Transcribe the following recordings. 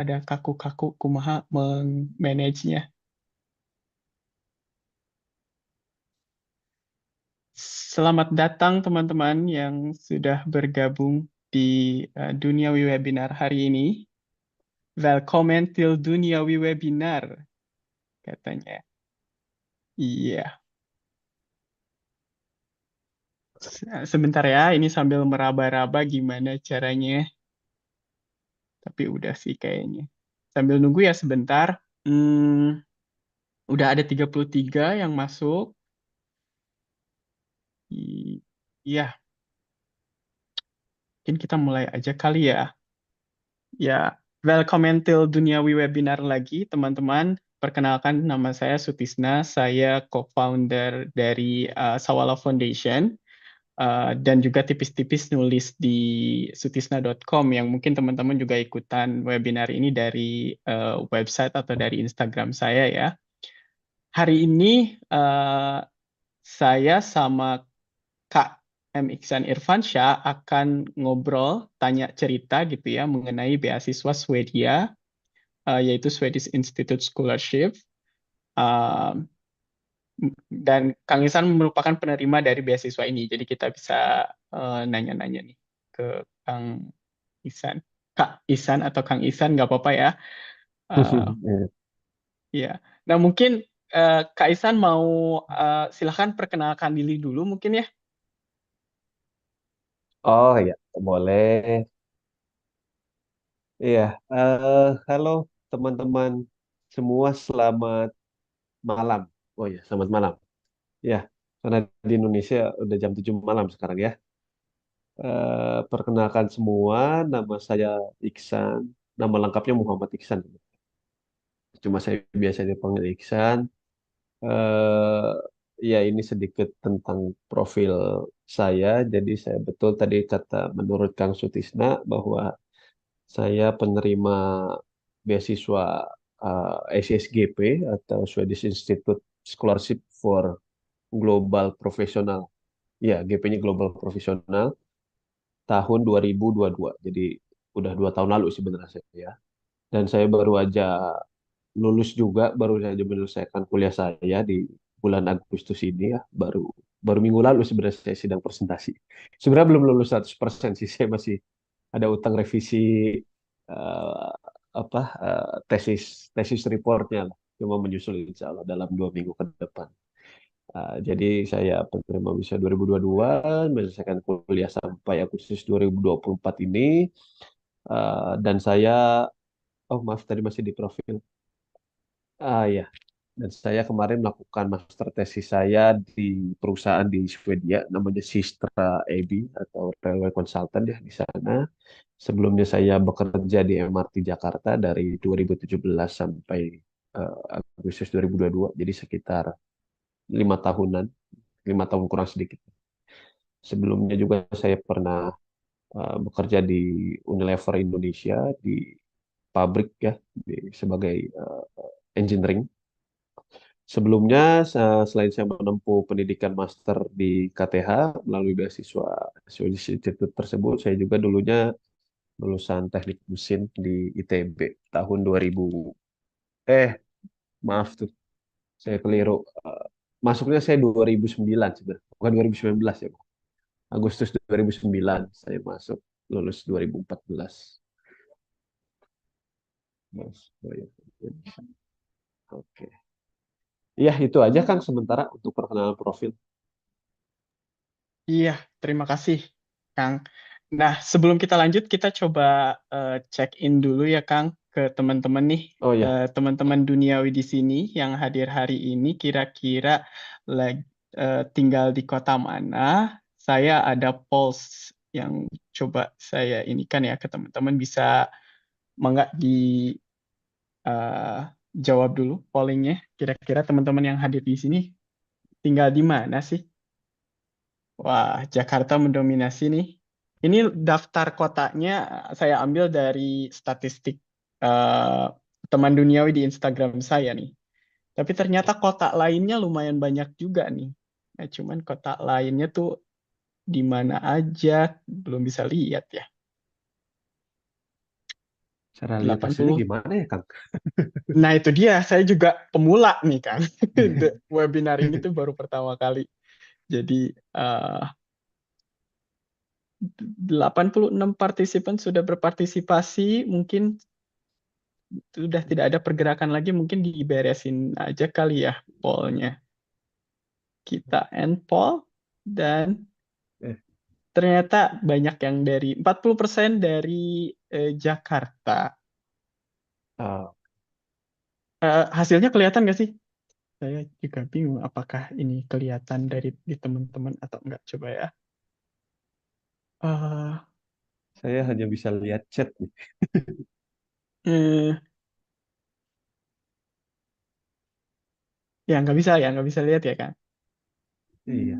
ada kaku-kaku kumaha meng-manage-nya. Selamat datang teman-teman yang sudah bergabung di Duniawi Webinar hari ini. Welcome till Duniawi Webinar, katanya. Iya, sebentar ya, ini sambil meraba-raba gimana caranya. Tapi udah sih kayaknya. Sambil nunggu ya sebentar. Hmm, udah ada 33 yang masuk. Iya, mungkin kita mulai aja kali ya. Ya, welcome till Duniawi Webinar lagi, teman-teman. Perkenalkan, nama saya Sutisna. Saya co-founder dari Sawala Foundation. Dan juga tipis-tipis nulis di sutisna.com yang mungkin teman-teman juga ikutan webinar ini dari website atau dari Instagram saya ya. Hari ini saya sama Kak M. Iksan Irfansyah akan ngobrol, tanya cerita gitu ya mengenai beasiswa Swedia, yaitu Swedish Institute Scholarship. Uh, dan Kang Isan merupakan penerima dari beasiswa ini, jadi kita bisa nanya-nanya nih ke Kang Isan. Kak Isan atau Kang Isan, nggak apa-apa ya. Uh, Iya. ya. Nah mungkin Kak Isan mau silahkan perkenalkan diri dulu mungkin ya. Oh ya, boleh. Iya, halo teman-teman semua, selamat malam. Oh ya, selamat malam. Ya, karena di Indonesia udah jam 7 malam sekarang ya. Perkenalkan semua, nama saya Iksan. Nama lengkapnya Muhammad Iksan. Cuma saya biasa dipanggil Iksan. eh Ya, ini sedikit tentang profil saya. Jadi saya betul tadi kata menurut Kang Sutisna bahwa saya penerima beasiswa SSGP atau Swedish Institute Scholarship for Global Professional. Ya, GP-nya Global Professional tahun 2022. Jadi udah 2 tahun lalu sebenarnya saya ya. Dan saya baru aja lulus juga, baru saja menyelesaikan kuliah saya di bulan Agustus ini ya. Baru baru minggu lalu sebenarnya saya sidang presentasi. Sebenarnya belum lulus 100% sih, saya masih ada utang revisi eh, tesis tesis reportnya lah. Cuma menyusul insya Allah dalam 2 minggu ke depan. Jadi saya penerima visa 2022, menyelesaikan kuliah sampai Agustus 2024 ini. Dan saya, oh maaf tadi masih di profil. Ya, dan saya kemarin melakukan master tesis saya di perusahaan di Swedia, namanya Sistra AB atau Railway Consultant ya di sana. Sebelumnya saya bekerja di MRT Jakarta dari 2017 sampai Agustus 2022, jadi sekitar 5 tahunan, 5 tahun kurang sedikit. Sebelumnya juga saya pernah bekerja di Unilever Indonesia di pabrik ya, sebagai engineering. Sebelumnya, selain saya menempuh pendidikan master di KTH melalui beasiswa Swedish Institute tersebut, saya juga dulunya lulusan teknik mesin di ITB tahun 2000. Eh, maaf tuh, saya keliru. Eh, Masuknya saya 2009 sebenarnya, bukan 2019 ya. Agustus 2009 saya masuk, lulus 2014. Mas, oh ya. Oke. Iya, itu aja Kang sementara untuk perkenalan profil. Iya, terima kasih, Kang. Nah, sebelum kita lanjut, kita coba check in dulu ya, Kang, ke teman-teman nih, Oh ya, teman-teman duniawi di sini yang hadir hari ini, kira-kira tinggal di kota mana. Saya ada polls yang coba saya inikan ya ke teman-teman, bisa nggak jawab dulu pollingnya. Kira-kira teman-teman yang hadir di sini tinggal di mana sih? Wah, Jakarta mendominasi nih. Ini daftar kotanya saya ambil dari statistik eh, teman duniawi di Instagram saya nih. Tapi ternyata kota lainnya lumayan banyak juga nih. Nah, cuman kota lainnya tuh di mana aja belum bisa lihat ya. Cara lihat hasilnya 80. gimana ya, Kang? Nah, itu dia. Saya juga pemula nih, Kang. Webinar ini tuh baru pertama kali. Jadi, 86 partisipan sudah berpartisipasi. Mungkin sudah tidak ada pergerakan lagi. Mungkin diberesin aja kali ya pollnya. Kita end poll. Dan Eh, ternyata banyak yang dari 40% dari Jakarta. ah, Hasilnya kelihatan nggak sih? Saya juga bingung apakah ini kelihatan dari di teman-teman atau enggak. Coba ya. Eh, saya hanya bisa lihat chat nih. eh, ya nggak bisa lihat ya kan? Iya.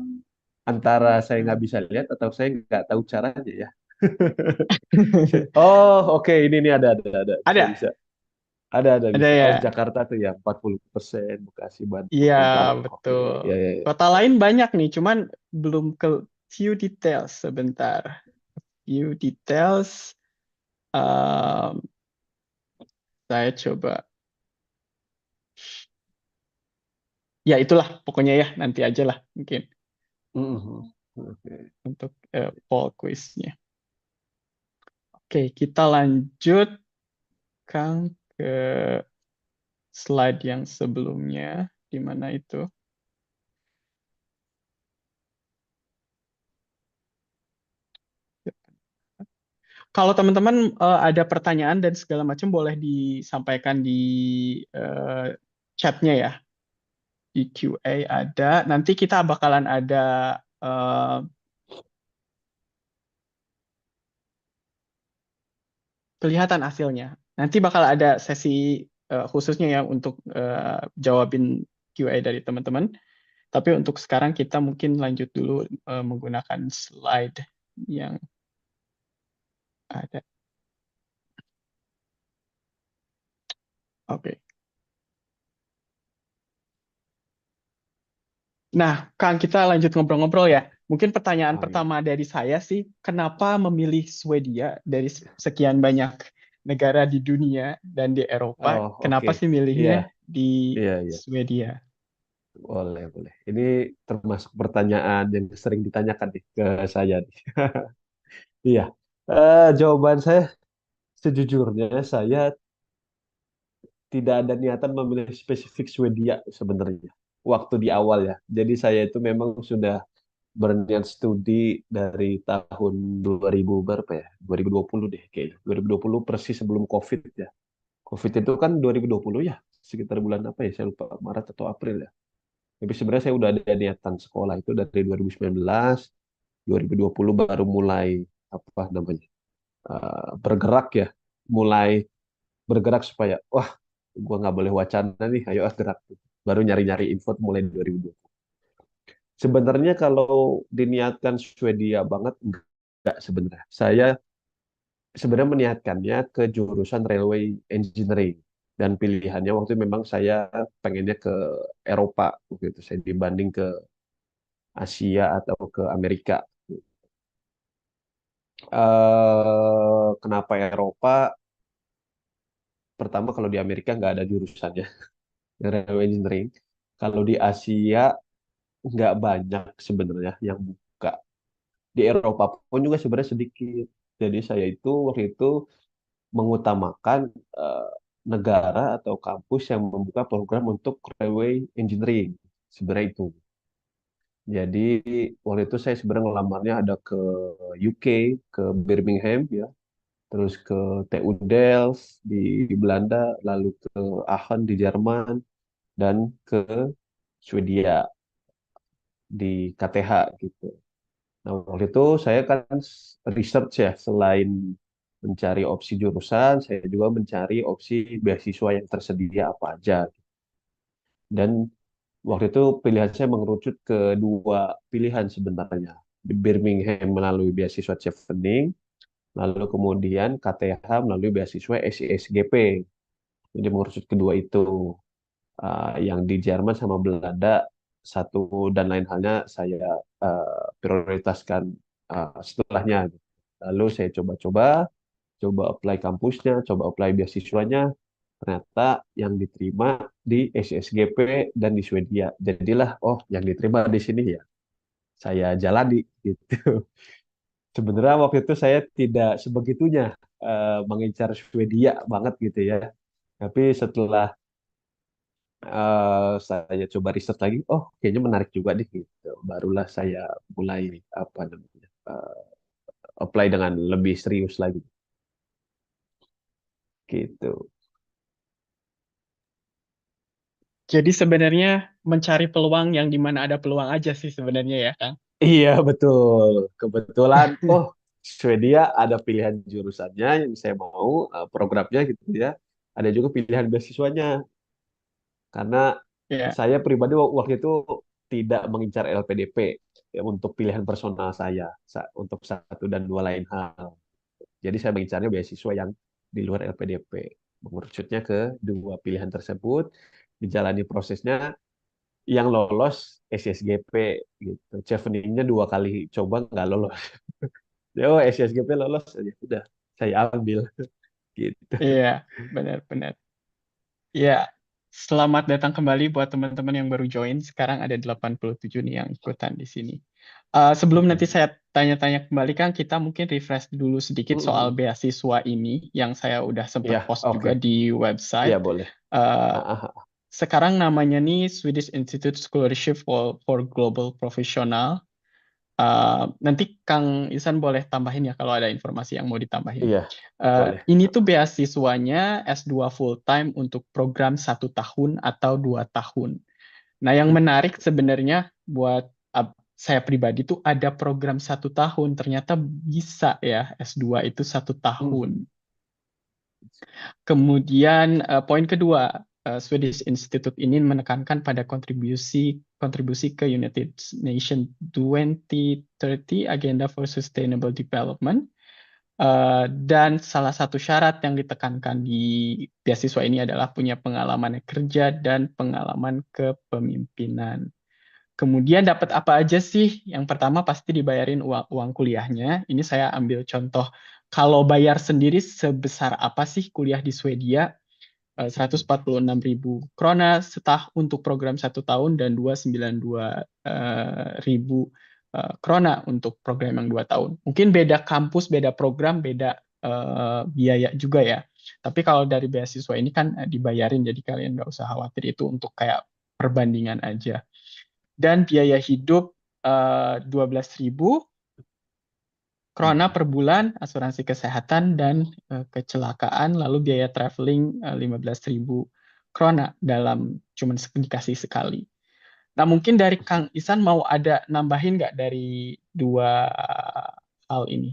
Antara saya nggak bisa lihat atau saya nggak tahu caranya ya. Oh, oke, ini nih ada. Saya Ada, bisa. Ada ada bisa. Oh, ya. Jakarta tuh ya 40%, Bekasi, Iya, Bandung. Oke, betul. ya ya ya. Kota lain banyak nih, cuman belum ke few details sebentar. Few details, em, saya coba. Ya itulah, pokoknya ya nanti aja lah mungkin Mhm. Oke. untuk poll quiznya. Oke, kita lanjut Kang ke slide yang sebelumnya, di mana itu? Kalau teman-teman ada pertanyaan dan segala macam boleh disampaikan di chatnya ya, di QA ada. Nanti kita bakalan ada eh, kelihatan hasilnya. Nanti bakal ada sesi khususnya ya untuk jawabin QA dari teman-teman. Tapi untuk sekarang kita mungkin lanjut dulu menggunakan slide yang ada. Oke. Nah, Kang, kita lanjut ngobrol-ngobrol ya. Mungkin pertanyaan Oh ya. pertama dari saya sih, kenapa memilih Swedia dari sekian banyak negara di dunia dan di Eropa? Oh, oke. Kenapa sih Iya, milihnya di iya. Swedia? Boleh. Ini termasuk pertanyaan yang sering ditanyakan nih ke saya nih. Iya. Jawaban saya sejujurnya saya tidak ada niatan memilih spesifik Swedia sebenarnya. Waktu di awal ya. Jadi saya itu memang sudah berniat studi dari tahun 2000 berapa ya? 2020 deh kayaknya. 2020 persis sebelum COVID ya. COVID itu kan 2020 ya. Sekitar bulan apa ya? Saya lupa, Maret atau April ya. Tapi sebenarnya saya udah ada niatan sekolah itu dari 2019, 2020 baru mulai apa namanya? Bergerak ya. Mulai bergerak supaya wah, gua nggak boleh wacana nih, ayo gerak. Baru nyari-nyari info tuh mulai 2020. Sebenarnya kalau diniatkan Swedia banget enggak sebenarnya. Saya sebenarnya meniatkannya ke jurusan Railway Engineering dan pilihannya waktu itu memang saya pengennya ke Eropa waktu itu saya dibanding ke Asia atau ke Amerika. Kenapa Eropa? Pertama kalau di Amerika nggak ada jurusannya Railway Engineering. Kalau di Asia nggak banyak sebenarnya yang buka. Di Eropa pun juga sebenarnya sedikit. Jadi saya itu waktu itu mengutamakan eh, negara atau kampus yang membuka program untuk railway engineering. Sebenarnya itu. Jadi waktu itu saya sebenarnya ngelamarnya ada ke UK, ke Birmingham ya, terus ke TU Delft di Belanda, lalu ke Aachen di Jerman, dan ke Swedia di KTH gitu. Nah, waktu itu saya kan research ya, selain mencari opsi jurusan, saya juga mencari opsi beasiswa yang tersedia apa aja. Dan waktu itu pilihan saya mengerucut ke dua pilihan sebenarnya. Di Birmingham melalui beasiswa Chevening, lalu kemudian KTH melalui beasiswa SISGP. Jadi mengerucut kedua itu. Yang di Jerman sama Belanda satu dan lain halnya saya prioritaskan setelahnya. Lalu saya coba-coba, coba apply kampusnya, coba apply beasiswanya, ternyata yang diterima di SSGP dan di Swedia. Jadilah, oh yang diterima di sini ya, saya jalani gitu. Sebenarnya waktu itu saya tidak sebegitunya mengincar Swedia banget gitu ya. Tapi setelah saya coba riset lagi, oh kayaknya menarik juga nih gitu. Barulah saya mulai apa namanya apply dengan lebih serius lagi gitu. Jadi sebenarnya mencari peluang yang di mana ada peluang aja sih sebenarnya ya, Kang. Iya betul. Kebetulan, oh Swedia ada pilihan jurusannya yang saya mau, programnya gitu ya. Ada juga pilihan beasiswanya. Karena Ya, saya pribadi waktu itu tidak mengincar LPDP ya, untuk pilihan personal saya untuk satu dan dua lain hal. Jadi saya mengincarnya beasiswa yang di luar LPDP. Mengerucutnya ke dua pilihan tersebut, dijalani prosesnya, yang lolos SSGP gitu. Chevening-nya dua kali coba nggak lolos. Ya, oh, SSGP lolos aja, udah saya ambil gitu. iya, benar-benar. Ya, selamat datang kembali buat teman-teman yang baru join. Sekarang ada 87 nih yang ikutan di sini. Sebelum nanti Mm-mm. saya tanya-tanya kembali, Kang, kita mungkin refresh dulu sedikit soal Mm-mm. beasiswa ini yang saya udah sempat Ya, post oke. juga di Ya website. boleh. Eh, Ah, ah, ah. Sekarang namanya nih Swedish Institute Scholarship for Global Professional. Nanti Kang Isan boleh tambahin ya kalau ada informasi yang mau ditambahin. Iya, boleh. Ini tuh beasiswanya S2 full time untuk program 1 tahun atau 2 tahun. Nah, yang menarik sebenarnya buat saya pribadi tuh ada program 1 tahun. Ternyata bisa ya S2 itu satu Hmm. tahun. Kemudian poin kedua, Swedish Institute ini menekankan pada kontribusi kontribusi ke United Nations 2030 Agenda for Sustainable Development. Dan salah satu syarat yang ditekankan di beasiswa ini adalah punya pengalaman kerja dan pengalaman kepemimpinan. Kemudian dapat apa aja sih? Yang pertama pasti dibayarin uang kuliahnya. Ini saya ambil contoh. Kalau bayar sendiri sebesar apa sih kuliah di Swedia? 146.000 krona untuk program 1 tahun dan 292.000 krona untuk program yang 2 tahun. Mungkin beda kampus, beda program, beda biaya juga ya. Tapi kalau dari beasiswa ini kan dibayarin, jadi kalian nggak usah khawatir itu untuk kayak perbandingan aja. Dan biaya hidup 12.000 krona Hmm. per bulan, asuransi kesehatan dan kecelakaan, lalu biaya traveling 15.000 krona dalam cuman dikasih sekali. Nah, mungkin dari Kang Isan mau ada nambahin nggak dari dua hal ini?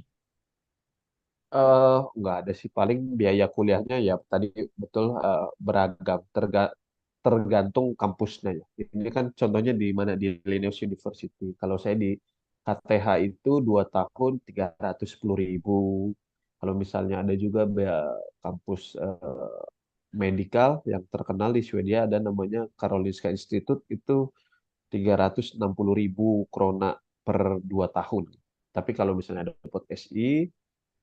Nggak ada sih, paling biaya kuliahnya ya tadi betul, beragam tergantung kampusnya ya. Ini kan contohnya di mana di Linnaeus University. Kalau saya di KTH itu 2 tahun 310.000. Kalau misalnya ada juga kampus medikal yang terkenal di Swedia, ada namanya Karolinska Institute, itu 360.000 krona per 2 tahun. Tapi kalau misalnya dapat SI,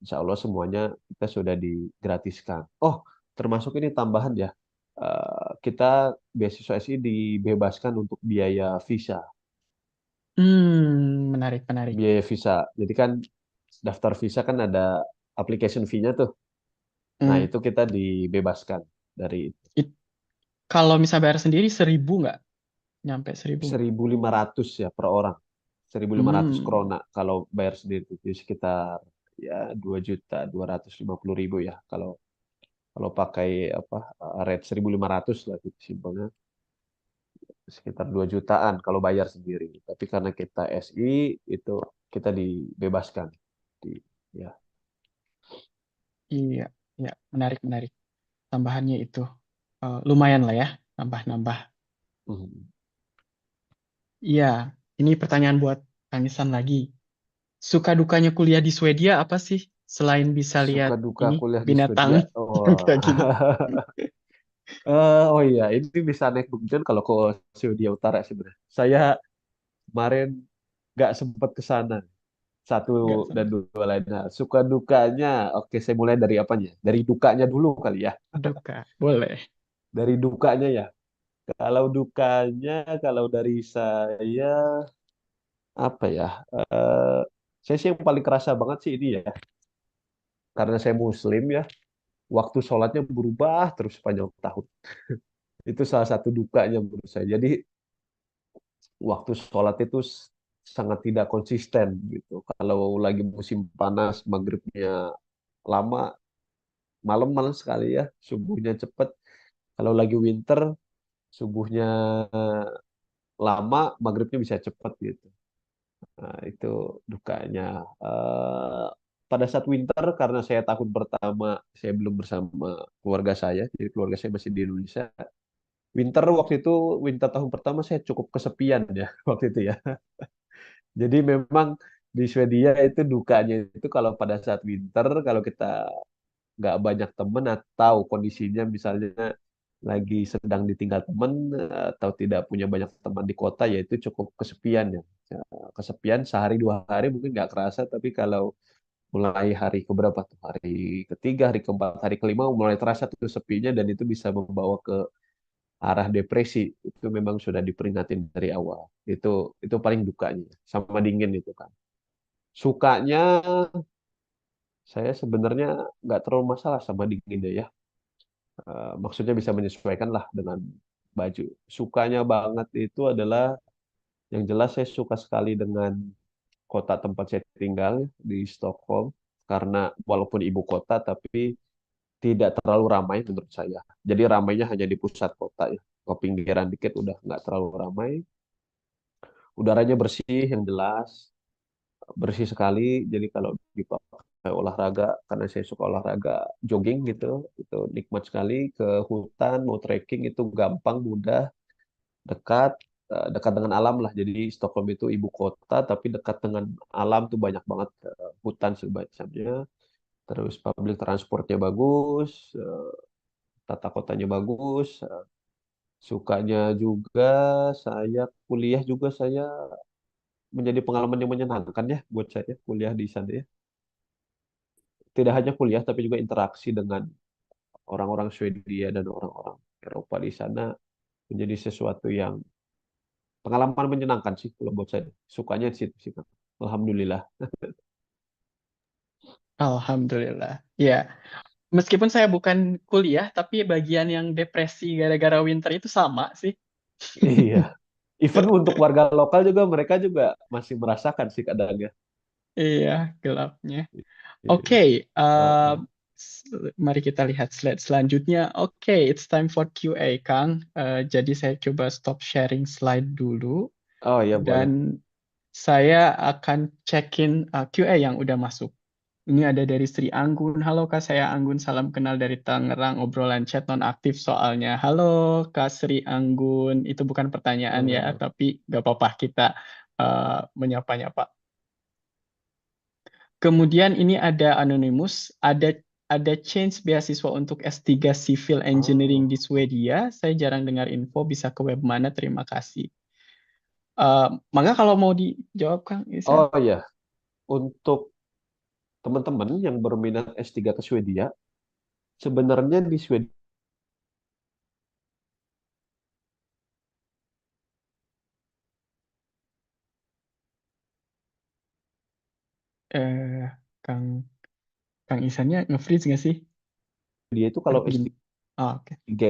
insya Allah semuanya kita sudah digratiskan. Oh, termasuk ini tambahan ya. Kita beasiswa SI dibebaskan untuk biaya visa. Menarik, menarik. Biaya visa. Jadi kan daftar visa kan ada application fee-nya tuh. Nah, Hmm, itu kita dibebaskan dari it- Kalau bisa bayar sendiri 1.000 nggak? Nyampe 1.000 nggak? 1.500 ya per orang. 1.500 Hmm, krona kalau bayar sendiri itu jadi sekitar ya 2.250.000 ya, kalau kalau pakai apa, rate 1.500 lah gitu simpelnya, sekitar 2 jutaan kalau bayar sendiri. Tapi karena kita SI itu kita dibebaskan di ya. iya, iya, menarik, menarik. Tambahannya itu lumayan lah ya, nambah-nambah. Mhm. Iya, ini pertanyaan buat Kang Isan lagi. Suka dukanya kuliah di Swedia apa sih? Selain bisa lihat Suka duka ini kuliah di binatang Swedia. yang Wah. kayak gini. Oh iya, ini bisa naik buktian kalau ke Swedia Utara sebenarnya. Saya kemarin nggak sempat ke sana. Satu Nggak dan sama. dua lainnya. Suka dukanya, oke saya mulai dari apanya? Dari dukanya dulu kali ya. Duka. Boleh. Dari dukanya ya. Kalau dukanya, kalau dari saya apa ya? Eh, saya sih yang paling kerasa banget sih ini ya, karena saya Muslim ya, waktu sholatnya berubah terus sepanjang tahun. Itu salah satu dukanya menurut saya. Jadi waktu sholat itu sangat tidak konsisten gitu. Kalau lagi musim panas, maghribnya lama, malam malam sekali ya, subuhnya cepat. Kalau lagi winter, subuhnya lama, maghribnya bisa cepat gitu. Nah, itu dukanya. Eh, Pada saat winter, karena saya tahun pertama, saya belum bersama keluarga saya, jadi keluarga saya masih di Indonesia. Winter waktu itu, winter tahun pertama saya cukup kesepian ya waktu itu ya. Jadi memang di Swedia itu dukanya itu kalau pada saat winter, kalau kita nggak banyak teman atau kondisinya misalnya lagi sedang ditinggal teman atau tidak punya banyak teman di kota, ya itu cukup kesepian ya. Kesepian sehari dua hari mungkin nggak kerasa, tapi kalau mulai hari keberapa tuh, hari ketiga, hari keempat, hari kelima mulai terasa tuh sepinya, dan itu bisa membawa ke arah depresi. Itu memang sudah diperingatin dari awal. Itu paling dukanya, sama dingin itu kan. Sukanya saya sebenarnya nggak terlalu masalah sama dingin deh ya. Maksudnya bisa menyesuaikan lah dengan baju. Sukanya banget itu adalah, yang jelas saya suka sekali dengan kota tempat saya tinggal di Stockholm, karena walaupun ibu kota tapi tidak terlalu ramai menurut saya. Jadi ramainya hanya di pusat kota ya. Ke pinggiran dikit udah nggak terlalu ramai. Udaranya bersih, yang jelas bersih sekali. Jadi kalau dipakai olahraga, karena saya suka olahraga jogging gitu, itu nikmat sekali. Ke hutan mau trekking itu gampang, mudah, dekat, dekat dengan alam lah. Jadi Stockholm itu ibu kota tapi dekat dengan alam, tuh banyak banget hutan sebagainya. Terus public transportnya bagus, tata kotanya bagus. Sukanya juga saya kuliah juga, saya menjadi pengalaman yang menyenangkan ya buat saya kuliah di sana ya. Tidak hanya kuliah tapi juga interaksi dengan orang-orang Swedia dan orang-orang Eropa di sana, menjadi sesuatu yang pengalaman menyenangkan sih kalau buat saya. Sukanya di situ sih, Kang. Alhamdulillah. Alhamdulillah. Ya, meskipun saya bukan kuliah, tapi bagian yang depresi gara-gara winter itu sama sih. Iya. Even untuk warga lokal juga, mereka juga masih merasakan sih kadang ya. Iya, gelapnya. Iya. Oke, uh, Heeh. s- mari kita lihat slide selanjutnya. Oke, it's time for QA, Kang. Jadi saya coba stop sharing slide dulu Oh iya boleh. dan saya akan cekin QA yang udah masuk. Ini ada dari Sri Anggun. Halo Kak, saya Anggun. Salam kenal dari Tangerang. Obrolan chat non aktif soalnya. Halo Kak Sri Anggun. Itu bukan pertanyaan ya, Eh, tapi gak apa-apa kita menyapa-nyapa. Kemudian ini ada Anonymous, ada change beasiswa untuk S3 Civil Engineering di oh, Swedia. Saya jarang dengar info, bisa ke web mana? Terima kasih. Eh, Mangga kalau mau dijawab Kang Isan. oh iya. Untuk teman-teman yang berminat S3 ke Swedia, sebenarnya di Swedia Eh, Kang Kang Isannya nge-freeze nggak sih? itu kalau Agak bikin. Oke. S3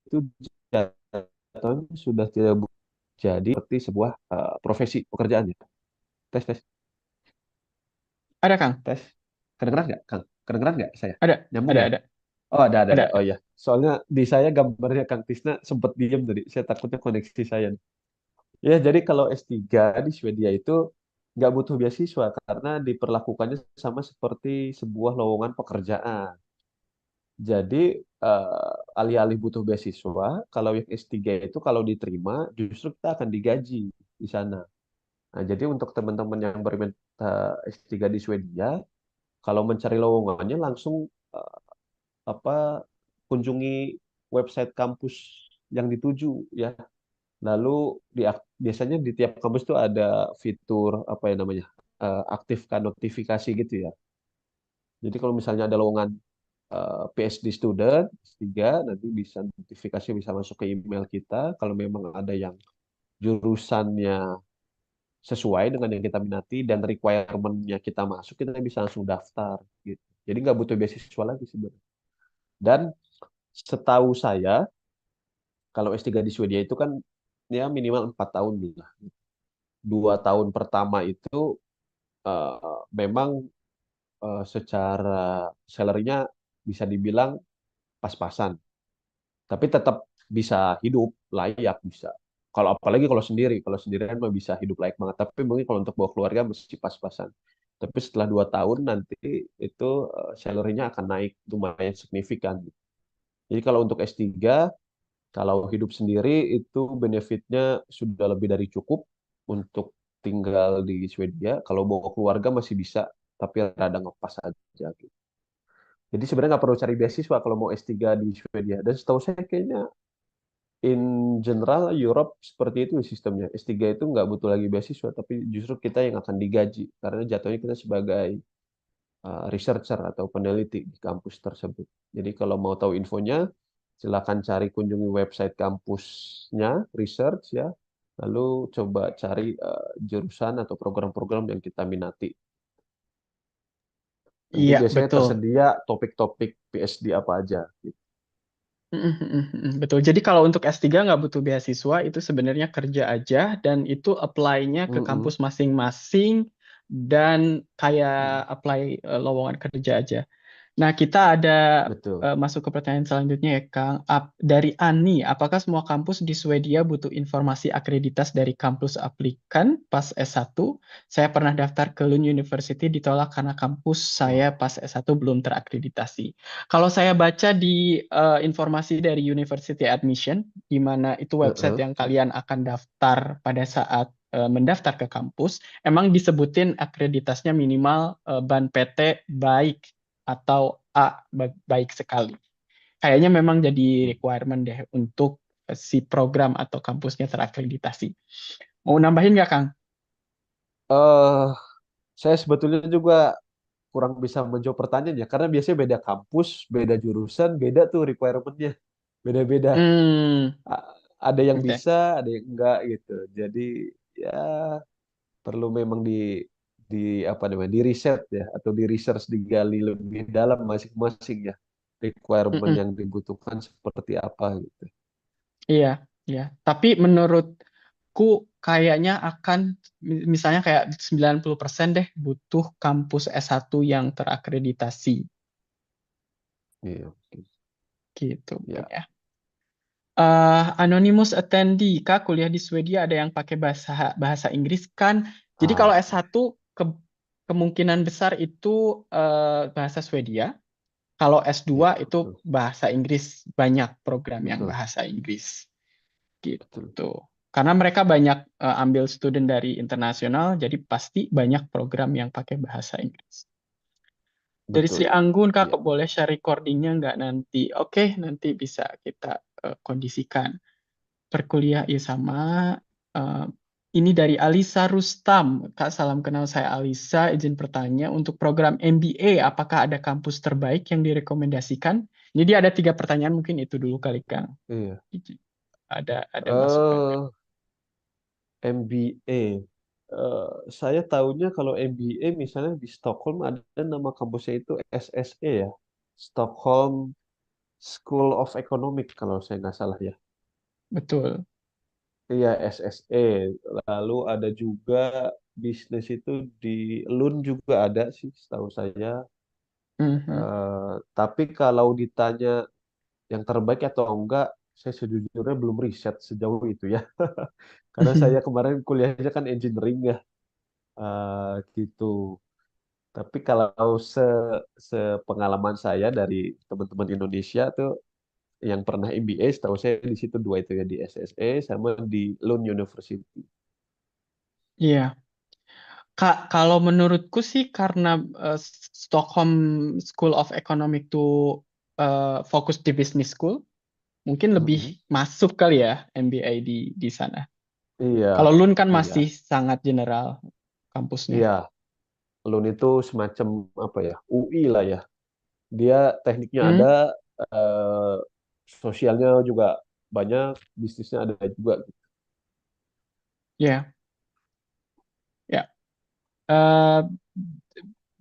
itu jatuhnya sudah tidak jadi seperti sebuah profesi pekerjaan ya. Tes, tes, Ada Kang, tes. Kedengeran nggak, Kang? Kedengeran nggak saya? ada, Nyambung ada, ya? ada, Oh, ada. Oh ada. ya. Soalnya di saya gambarnya Kang Tisna sempat diem tadi. Saya takutnya koneksi saya. Ya, jadi kalau S3 di Swedia itu nggak butuh beasiswa karena diperlakukannya sama seperti sebuah lowongan pekerjaan. Jadi alih-alih butuh beasiswa, kalau yang S3 itu kalau diterima justru kita akan digaji di sana. Nah, jadi untuk teman-teman yang berminat S3 di Swedia, kalau mencari lowongannya langsung eh, apa kunjungi website kampus yang dituju ya. Lalu biasanya di tiap kampus itu ada fitur apa ya namanya? aktifkan notifikasi gitu ya. Jadi kalau misalnya ada lowongan PhD student S3, nanti bisa notifikasi bisa masuk ke email kita. Kalau memang ada yang jurusannya sesuai dengan yang kita minati dan requirement-nya kita masuk, kita bisa langsung daftar gitu. Jadi nggak butuh beasiswa lagi sebenarnya. Dan setahu saya, kalau S3 di Swedia itu kan ya minimal 4 tahun lah. 2 tahun pertama itu memang secara salary-nya bisa dibilang pas-pasan. Tapi tetap bisa hidup layak bisa. Kalau apalagi kalau sendirian mah bisa hidup layak banget. Tapi mungkin kalau untuk bawa keluarga mesti pas-pasan. Tapi setelah 2 tahun nanti itu salary-nya akan naik lumayan signifikan. Jadi kalau untuk S3, kalau hidup sendiri itu benefitnya sudah lebih dari cukup untuk tinggal di Swedia. Kalau bawa keluarga masih bisa, tapi rada ngepas aja gitu. Jadi sebenarnya nggak perlu cari beasiswa kalau mau S3 di Swedia. Dan setahu saya kayaknya in general Europe seperti itu sistemnya. S3 itu nggak butuh lagi beasiswa, tapi justru kita yang akan digaji. Karena jatuhnya kita sebagai researcher atau peneliti di kampus tersebut. Jadi kalau mau tahu infonya, silakan cari kunjungi website kampusnya, research ya. Lalu coba cari jurusan atau program-program yang kita minati. Nanti Iya, biasanya betul. tersedia topik-topik PhD apa aja, gitu. Betul. Jadi kalau untuk S3 nggak butuh beasiswa, itu sebenarnya kerja aja dan itu apply-nya ke Mm-mm. kampus masing-masing dan Mm. kayak apply lowongan kerja aja. Nah, kita ada Betul. masuk ke pertanyaan selanjutnya ya, Kang. Dari Ani, apakah semua kampus di Swedia butuh informasi akreditas dari kampus aplikan pas S1? Saya pernah daftar ke Lund University ditolak karena kampus saya Wow. pas S1 belum terakreditasi. Kalau saya baca di informasi dari University Admission, di mana itu website Heeh. yang kalian akan daftar pada saat mendaftar ke kampus, emang disebutin akreditasnya minimal ban PT baik atau A baik sekali. Kayaknya memang jadi requirement deh untuk si program atau kampusnya terakreditasi. Mau nambahin nggak, Kang? eh saya sebetulnya juga kurang bisa menjawab pertanyaan ya, karena biasanya beda kampus, beda jurusan, beda tuh requirement-nya, beda-beda. Hmm, A- Ada yang oke. bisa, ada yang enggak gitu. Jadi ya perlu memang di apa namanya, di riset ya, atau di research, digali lebih dalam masing-masing ya, requirement Mm-mm. yang dibutuhkan seperti apa gitu. Iya, iya. Tapi menurutku kayaknya akan misalnya kayak 90% deh butuh kampus S1 yang terakreditasi Iya, oke. gitu mungkin Ya. ya. Anonymous attendee, Kak, kuliah di Swedia ada yang pakai bahasa bahasa Inggris kan? Jadi kalau Ah, S1 kemungkinan besar itu bahasa Swedia. Kalau ya, S2 itu betul, bahasa Inggris, banyak program yang betul, bahasa Inggris betul, gitu. Karena mereka banyak ambil student dari internasional, jadi pasti banyak program yang pakai bahasa Inggris. Dari Sri betul. Anggun, Kak, Ya. kok boleh share recordingnya nggak nanti? Oke, nanti bisa kita kondisikan. Perkuliah ya sama. Eh, ini dari Alisa Rustam. Kak, salam kenal, saya Alisa. Izin bertanya, untuk program MBA, apakah ada kampus terbaik yang direkomendasikan? Ini dia ada 3 pertanyaan, mungkin itu dulu kali, Kang. Iya. Ada masukan. eh MBA. Saya tahunya kalau MBA misalnya di Stockholm ada nama kampusnya itu SSE ya. Stockholm School of Economics kalau saya nggak salah ya. Betul. Iya, SSE. Lalu ada juga bisnis itu di Lund juga ada sih setahu saya. Mhm. Tapi kalau ditanya yang terbaik atau enggak, saya sejujurnya belum riset sejauh itu ya. Karena saya kemarin kuliahnya kan engineering ya, gitu. Tapi kalau sepengalaman saya dari teman-teman Indonesia tuh yang pernah MBA, setahu saya di situ dua itu ya, di SSE sama di Lund University. Iya. Kak, kalau menurutku sih karena Stockholm School of Economics itu fokus di business school, mungkin lebih Mm-mm. masuk kali ya MBA di sana. Iya, Kalau Lun kan iya, masih sangat general kampusnya. iya. Loan itu semacam apa ya, UI lah ya. Dia tekniknya Hmm, ada, eh, sosialnya juga banyak, bisnisnya ada juga. ya, ya. Eh,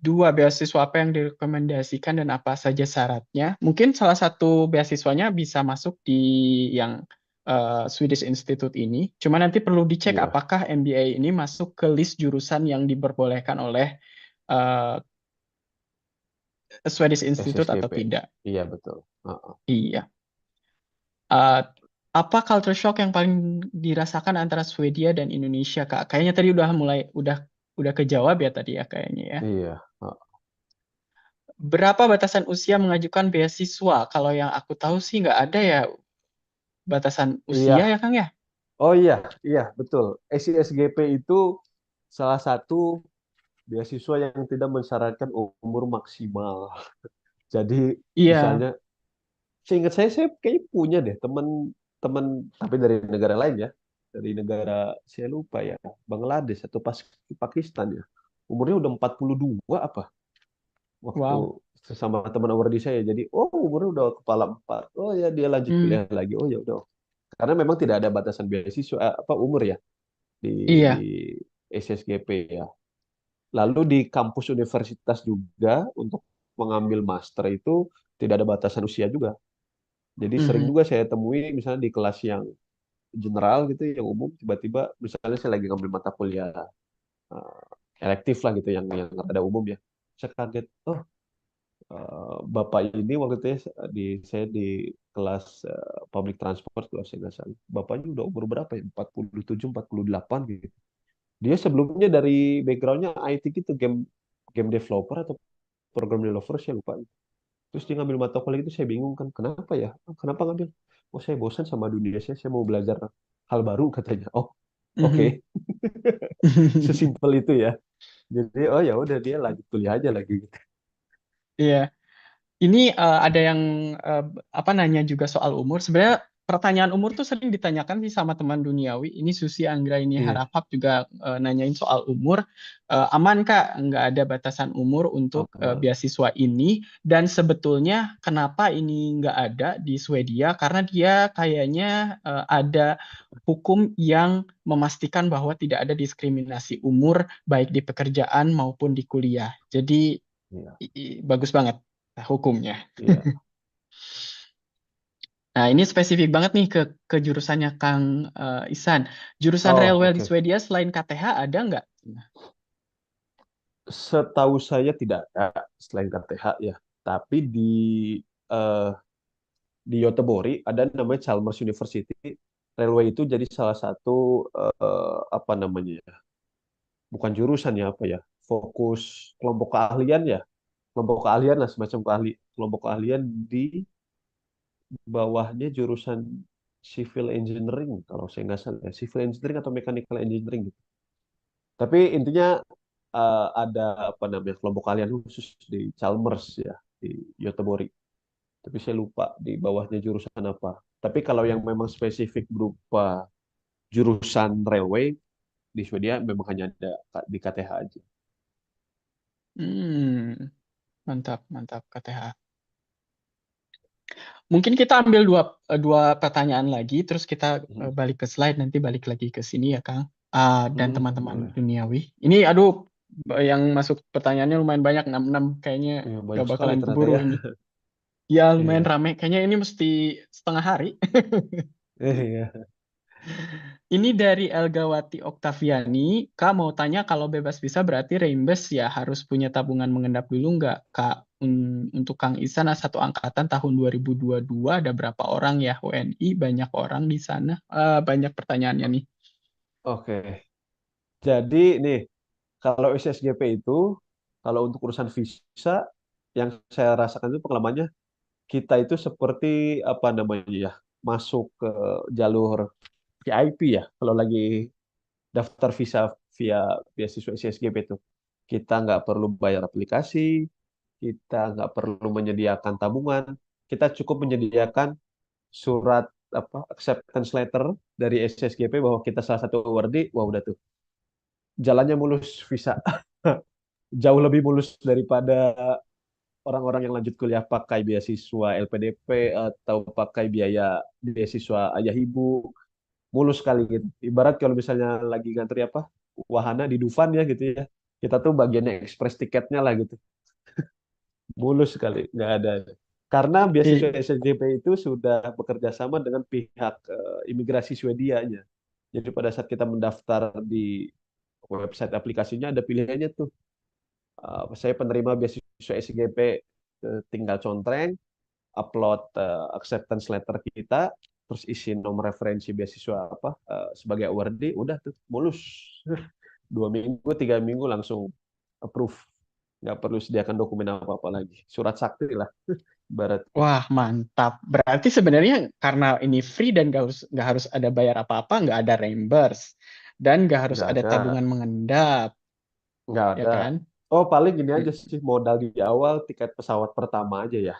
dua beasiswa apa yang direkomendasikan dan apa saja syaratnya? Mungkin salah satu beasiswanya bisa masuk di yang Swedish Institute ini. Cuma nanti perlu dicek Iya, apakah MBA ini masuk ke list jurusan yang diperbolehkan oleh eh, Swedish Institute atau SSGP. tidak. Iya betul. Heeh. Iya. Eh, apa culture shock yang paling dirasakan antara Swedia dan Indonesia, Kak? Kayaknya tadi udah kejawab ya tadi ya kayaknya ya. Iya. Heeh. Berapa batasan usia mengajukan beasiswa? Kalau yang aku tahu sih nggak ada ya batasan usia Iya. ya, Kang ya? Oh iya, iya betul. SISGP itu salah satu beasiswa yang tidak mensyaratkan umur maksimal. Jadi Iya. misalnya, seingat saya kayaknya punya deh teman-teman, tapi dari negara lain ya, dari negara saya lupa ya, Bangladesh atau Pakistan ya. Umurnya udah 42 apa? Waktu Wow. sesama teman award di saya. Jadi, oh umurnya udah kepala empat. Oh ya dia lanjut Hmm, kuliah lagi. Oh ya udah. Karena memang tidak ada batasan beasiswa apa umur ya di iya. SSGP ya. Lalu di kampus universitas juga untuk mengambil master itu tidak ada batasan usia juga. Jadi sering Mhm, juga saya temui misalnya di kelas yang general gitu, yang umum, tiba-tiba misalnya saya lagi ngambil mata kuliah eh, elektif lah gitu, yang ada umum ya. Saya kaget, oh bapak ini waktu itu ya, saya di kelas public transport kalau saya nggak salah. Bapaknya udah umur berapa ya? 47, 48 gitu. Dia sebelumnya dari backgroundnya IT gitu, game game developer atau program developer saya lupa. Terus dia ngambil mata kuliah itu saya bingung kan, kenapa ya? Kenapa ngambil? Oh saya bosan sama dunia saya mau belajar hal baru katanya. Oh oke, mhm. sesimpel itu ya. Jadi oh ya udah dia lanjut kuliah aja lagi gitu. Iya. Ini ada yang eh, apa nanya juga soal umur. Sebenarnya pertanyaan umur tuh sering ditanyakan sih sama teman duniawi. Ini Susi Anggra ini Iya. Harahap juga nanyain soal umur. Aman Kak, nggak ada batasan umur untuk Aman. beasiswa ini. Dan sebetulnya kenapa ini nggak ada di Swedia? Karena dia kayaknya ada hukum yang memastikan bahwa tidak ada diskriminasi umur baik di pekerjaan maupun di kuliah. Jadi Iya. bagus banget hukumnya. Iya. Nah, ini spesifik banget nih ke jurusannya Kang Isan. Jurusan Oh railway di oke. Swedia selain KTH ada nggak? Setahu saya tidak ada selain KTH ya. Tapi eh, di Göteborg ada namanya Chalmers University. Railway itu jadi salah satu apa namanya ya? Bukan jurusan ya apa ya? Fokus kelompok keahlian ya. Kelompok keahlian lah semacam kelompok keahlian di bawahnya jurusan civil engineering kalau saya nggak salah ya. Civil engineering atau mechanical engineering gitu. Tapi intinya ada apa namanya kelompok keahlian khusus di Chalmers ya di Göteborg. Tapi saya lupa di bawahnya jurusan apa. Tapi kalau yang memang spesifik berupa jurusan railway di Swedia memang hanya ada di KTH aja. Hmm, mantap, mantap KTH. Mungkin kita ambil dua pertanyaan lagi, terus kita Mhm. balik ke slide, nanti balik lagi ke sini ya, Kang. Dan teman-teman Boleh. duniawi. Ini, aduh, yang masuk pertanyaannya lumayan banyak, 66 kayaknya Ya, gak banyak sekali bakalan ternyata keburu ya. ini. Ya, lumayan Iya. rame. Kayaknya ini mesti setengah hari. Iya. Ini dari Elgawati Oktaviani, Kak mau tanya kalau bebas visa berarti reimburse ya harus punya tabungan mengendap dulu nggak, Kak? Untuk Kang Isan satu angkatan tahun 2022 ada berapa orang ya WNI? Banyak orang di sana. Banyak pertanyaannya nih. Oke. Jadi nih, kalau SSGP itu, kalau untuk urusan visa, yang saya rasakan itu pengalamannya, kita itu seperti apa namanya ya, masuk ke jalur VIP ya, kalau lagi daftar visa via beasiswa SSGP itu. Kita nggak perlu bayar aplikasi, kita nggak perlu menyediakan tabungan, kita cukup menyediakan surat apa acceptance letter dari SSGP bahwa kita salah satu awardee, wah udah tuh jalannya mulus visa. jauh lebih mulus daripada orang-orang yang lanjut kuliah pakai beasiswa LPDP atau pakai biaya beasiswa ayah ibu, mulus sekali gitu. Ibarat kalau misalnya lagi ngantri apa wahana di Dufan ya gitu ya, kita tuh bagiannya ekspres tiketnya lah gitu, mulus sekali, nggak ada. Karena beasiswa I- SNJP itu sudah bekerja sama dengan pihak imigrasi Swedianya. Jadi pada saat kita mendaftar di website aplikasinya ada pilihannya tuh. Saya penerima beasiswa SGP, tinggal contreng, upload acceptance letter kita, terus isi nomor referensi beasiswa apa sebagai awardee, udah tuh mulus. 2 minggu, 3 minggu langsung approve. Nggak perlu sediakan dokumen apa-apa lagi. Surat sakti lah, ibaratnya. Wah, mantap. Berarti sebenarnya karena ini free dan nggak harus ada bayar apa-apa, nggak ada reimburse, dan nggak harus Nggak ada ada, tabungan mengendap, nggak ya ada. kan? Oh, paling gini aja Mm. sih, modal di awal tiket pesawat pertama aja ya.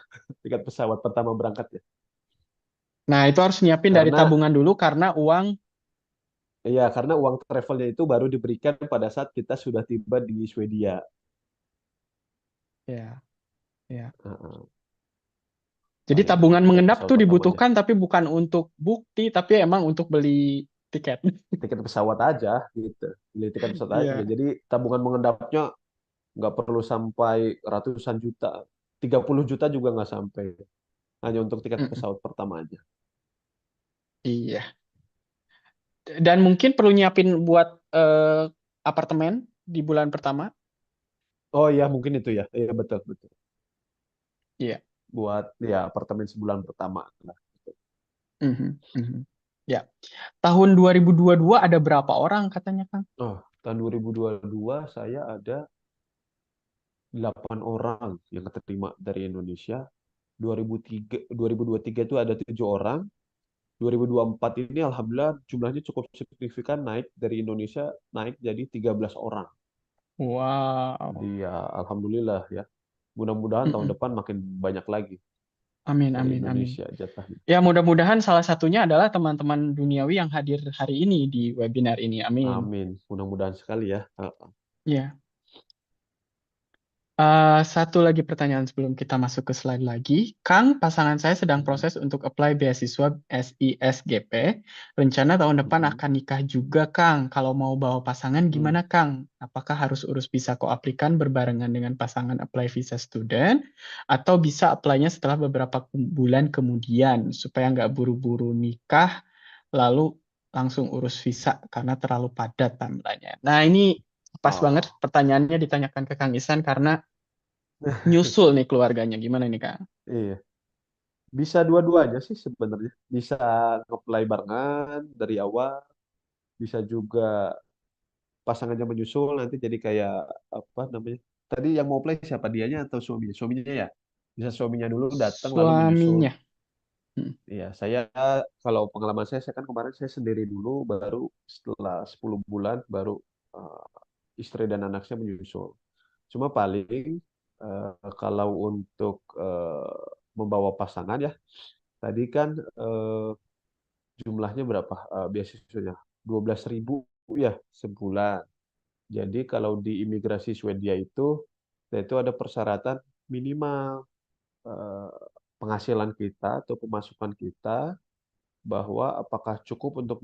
Tiket pesawat pertama berangkat ya. Nah, itu harus nyiapin dari Karena tabungan dulu karena uang, karena uang travelnya itu baru diberikan pada saat kita sudah tiba di Swedia. ya, ya. Heeh. Jadi Paling itu tabungan tiket mengendap pesawat tuh pertamanya. dibutuhkan tapi bukan untuk bukti, tapi emang untuk beli tiket. Tiket pesawat aja gitu. Beli tiket pesawat aja. Iya. Jadi tabungan mengendapnya nggak perlu sampai ratusan juta. 30 juta juga nggak sampai. Hanya untuk tiket Mm-mm. pesawat pertama aja. Iya. Dan mungkin perlu nyiapin buat apartemen di bulan pertama. Oh iya mungkin itu ya. Iya betul betul. Iya. Buat ya apartemen sebulan pertama. Nah, Mhm, mhm. Ya. Tahun 2022 ada berapa orang katanya, Kang? oh, tahun 2022 saya ada 8 orang yang keterima dari Indonesia. 2003, 2023 itu ada 7 orang. 2024 ini alhamdulillah jumlahnya cukup signifikan, naik dari Indonesia, naik jadi 13 orang. Jadi Wow. ya alhamdulillah ya. Mudah-mudahan tahun Mm-mm. depan makin banyak lagi Amin, dari amin, amin. Indonesia jatahnya. Ya, mudah-mudahan salah satunya adalah teman-teman duniawi yang hadir hari ini di webinar ini. Amin. Amin. Mudah-mudahan sekali ya. Ya. Satu lagi pertanyaan sebelum kita masuk ke slide lagi. Kang, pasangan saya sedang Mm, proses untuk apply beasiswa SISGP. Rencana tahun depan mm, akan nikah juga, Kang. Kalau mau bawa pasangan mm. gimana, Kang? Apakah harus urus visa koaplikan berbarengan dengan pasangan apply visa student? Atau bisa apply-nya setelah beberapa bulan kemudian, supaya nggak buru-buru nikah, lalu langsung urus visa karena terlalu padat timeline-nya. Nah, ini pas banget Oh, pertanyaannya ditanyakan ke Kang Isan karena nyusul nih keluarganya. Gimana nih, Kang? iya. Bisa dua-duanya sih sebenarnya. Bisa nge-apply barengan dari awal. Bisa juga pasangannya menyusul nanti jadi kayak apa namanya? Tadi yang mau play siapa, dianya atau suaminya? Suaminya ya. Bisa suaminya dulu datang lalu menyusul. Suaminya. Hmm. Iya, saya kalau pengalaman saya kan kemarin saya sendiri dulu, baru setelah 10 bulan baru eh, istri dan anak saya menyusul. Cuma paling kalau untuk membawa pasangan ya, tadi kan jumlahnya berapa beasiswanya? 12.000 ya sebulan. Jadi kalau di imigrasi Swedia itu ada persyaratan minimal eh, penghasilan kita atau pemasukan kita, bahwa apakah cukup untuk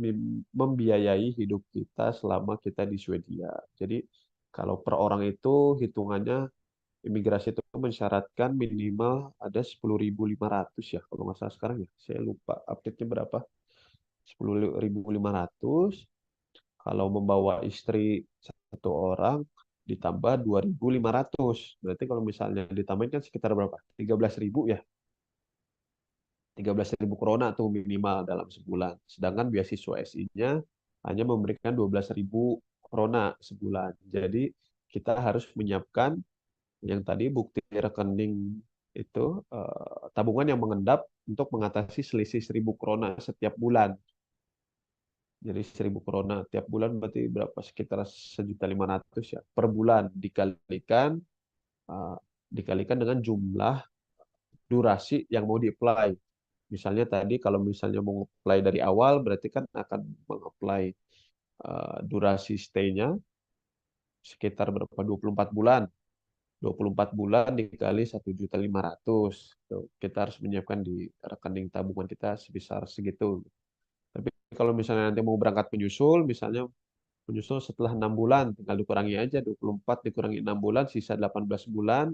membiayai hidup kita selama kita di Swedia. Jadi kalau per orang itu hitungannya imigrasi itu mensyaratkan minimal ada 10.500 ya kalau nggak salah sekarang ya. Saya lupa update-nya berapa. 10.500. Kalau membawa istri satu orang ditambah 2.500. Berarti kalau misalnya ditambahin kan sekitar berapa? 13.000 ya. 13.000 krona tuh minimal dalam sebulan. Sedangkan beasiswa SI-nya hanya memberikan 12.000 krona sebulan. Jadi kita harus menyiapkan yang tadi bukti rekening itu, tabungan yang mengendap untuk mengatasi selisih 1.000 krona setiap bulan. Jadi 1.000 krona tiap bulan berarti berapa? Sekitar 1.500.000 ya per bulan, eh, dikalikan dengan jumlah durasi yang mau di-apply. Misalnya tadi kalau misalnya mau apply dari awal berarti kan akan meng-apply durasi stay-nya sekitar berapa? 24 bulan. 24 bulan dikali 1.500.000. Tuh, kita harus menyiapkan di rekening tabungan kita sebesar segitu. Tapi kalau misalnya nanti mau berangkat menyusul, misalnya menyusul setelah 6 bulan, tinggal dikurangi aja 24 dikurangi 6 bulan, sisa 18 bulan,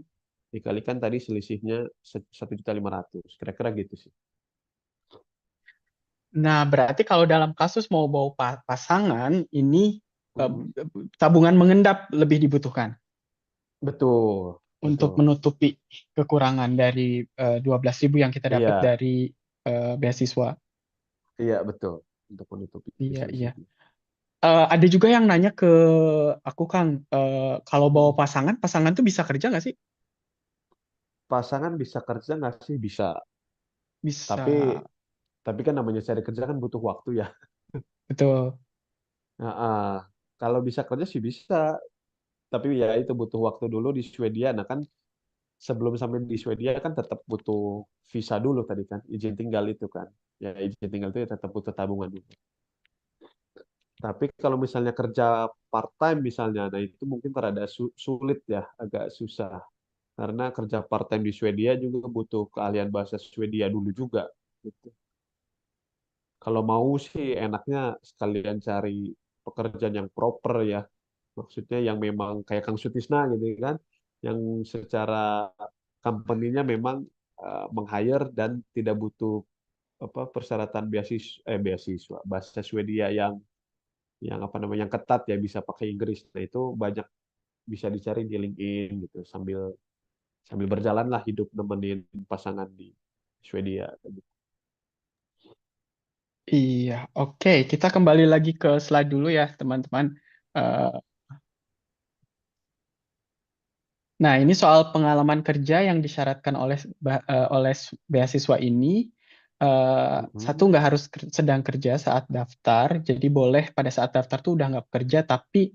dikalikan tadi selisihnya 1.500.000. Kira-kira gitu sih. Nah, berarti kalau dalam kasus mau bawa pasangan, ini eh, Mhm. tabungan mengendap lebih dibutuhkan Betul, untuk betul. menutupi kekurangan dari 12.000 yang kita dapat Iya, dari beasiswa. iya betul. Untuk menutupi Iya, iya. selisihnya. Ada juga yang nanya ke aku, Kang, kalau bawa Mhm. pasangan, pasangan tuh bisa kerja nggak sih? Pasangan bisa kerja nggak sih? Bisa. Bisa, Tapi tapi kan namanya cari kerja kan butuh waktu ya. betul. Nah, kalau bisa kerja sih bisa. Tapi ya itu butuh waktu dulu di Swedia. Nah kan sebelum sampai di Swedia kan tetap butuh visa dulu tadi kan. Izin tinggal itu kan. Ya izin tinggal itu ya tetap butuh tabungan dulu. Tapi kalau misalnya kerja part time misalnya, nah itu mungkin terada sulit ya, agak susah. Karena kerja part time di Swedia juga butuh keahlian bahasa Swedia dulu juga. Gitu. Kalau mau sih enaknya sekalian cari pekerjaan yang proper ya. Maksudnya yang memang kayak Kang Sutisna gitu kan, yang secara company-nya memang meng-hire dan tidak butuh apa persyaratan beasiswa bahasa Swedia yang apa namanya yang ketat ya bisa pakai Inggris. Nah, itu banyak bisa dicari di LinkedIn gitu sambil sambil berjalan lah hidup nemenin pasangan di Swedia. Iya, oke. Kita kembali lagi ke slide dulu ya, teman-teman. Eh, Nah, ini soal pengalaman kerja yang disyaratkan oleh beasiswa ini. Satu, Mhm. nggak harus sedang kerja saat daftar, jadi boleh pada saat daftar tuh udah nggak bekerja, tapi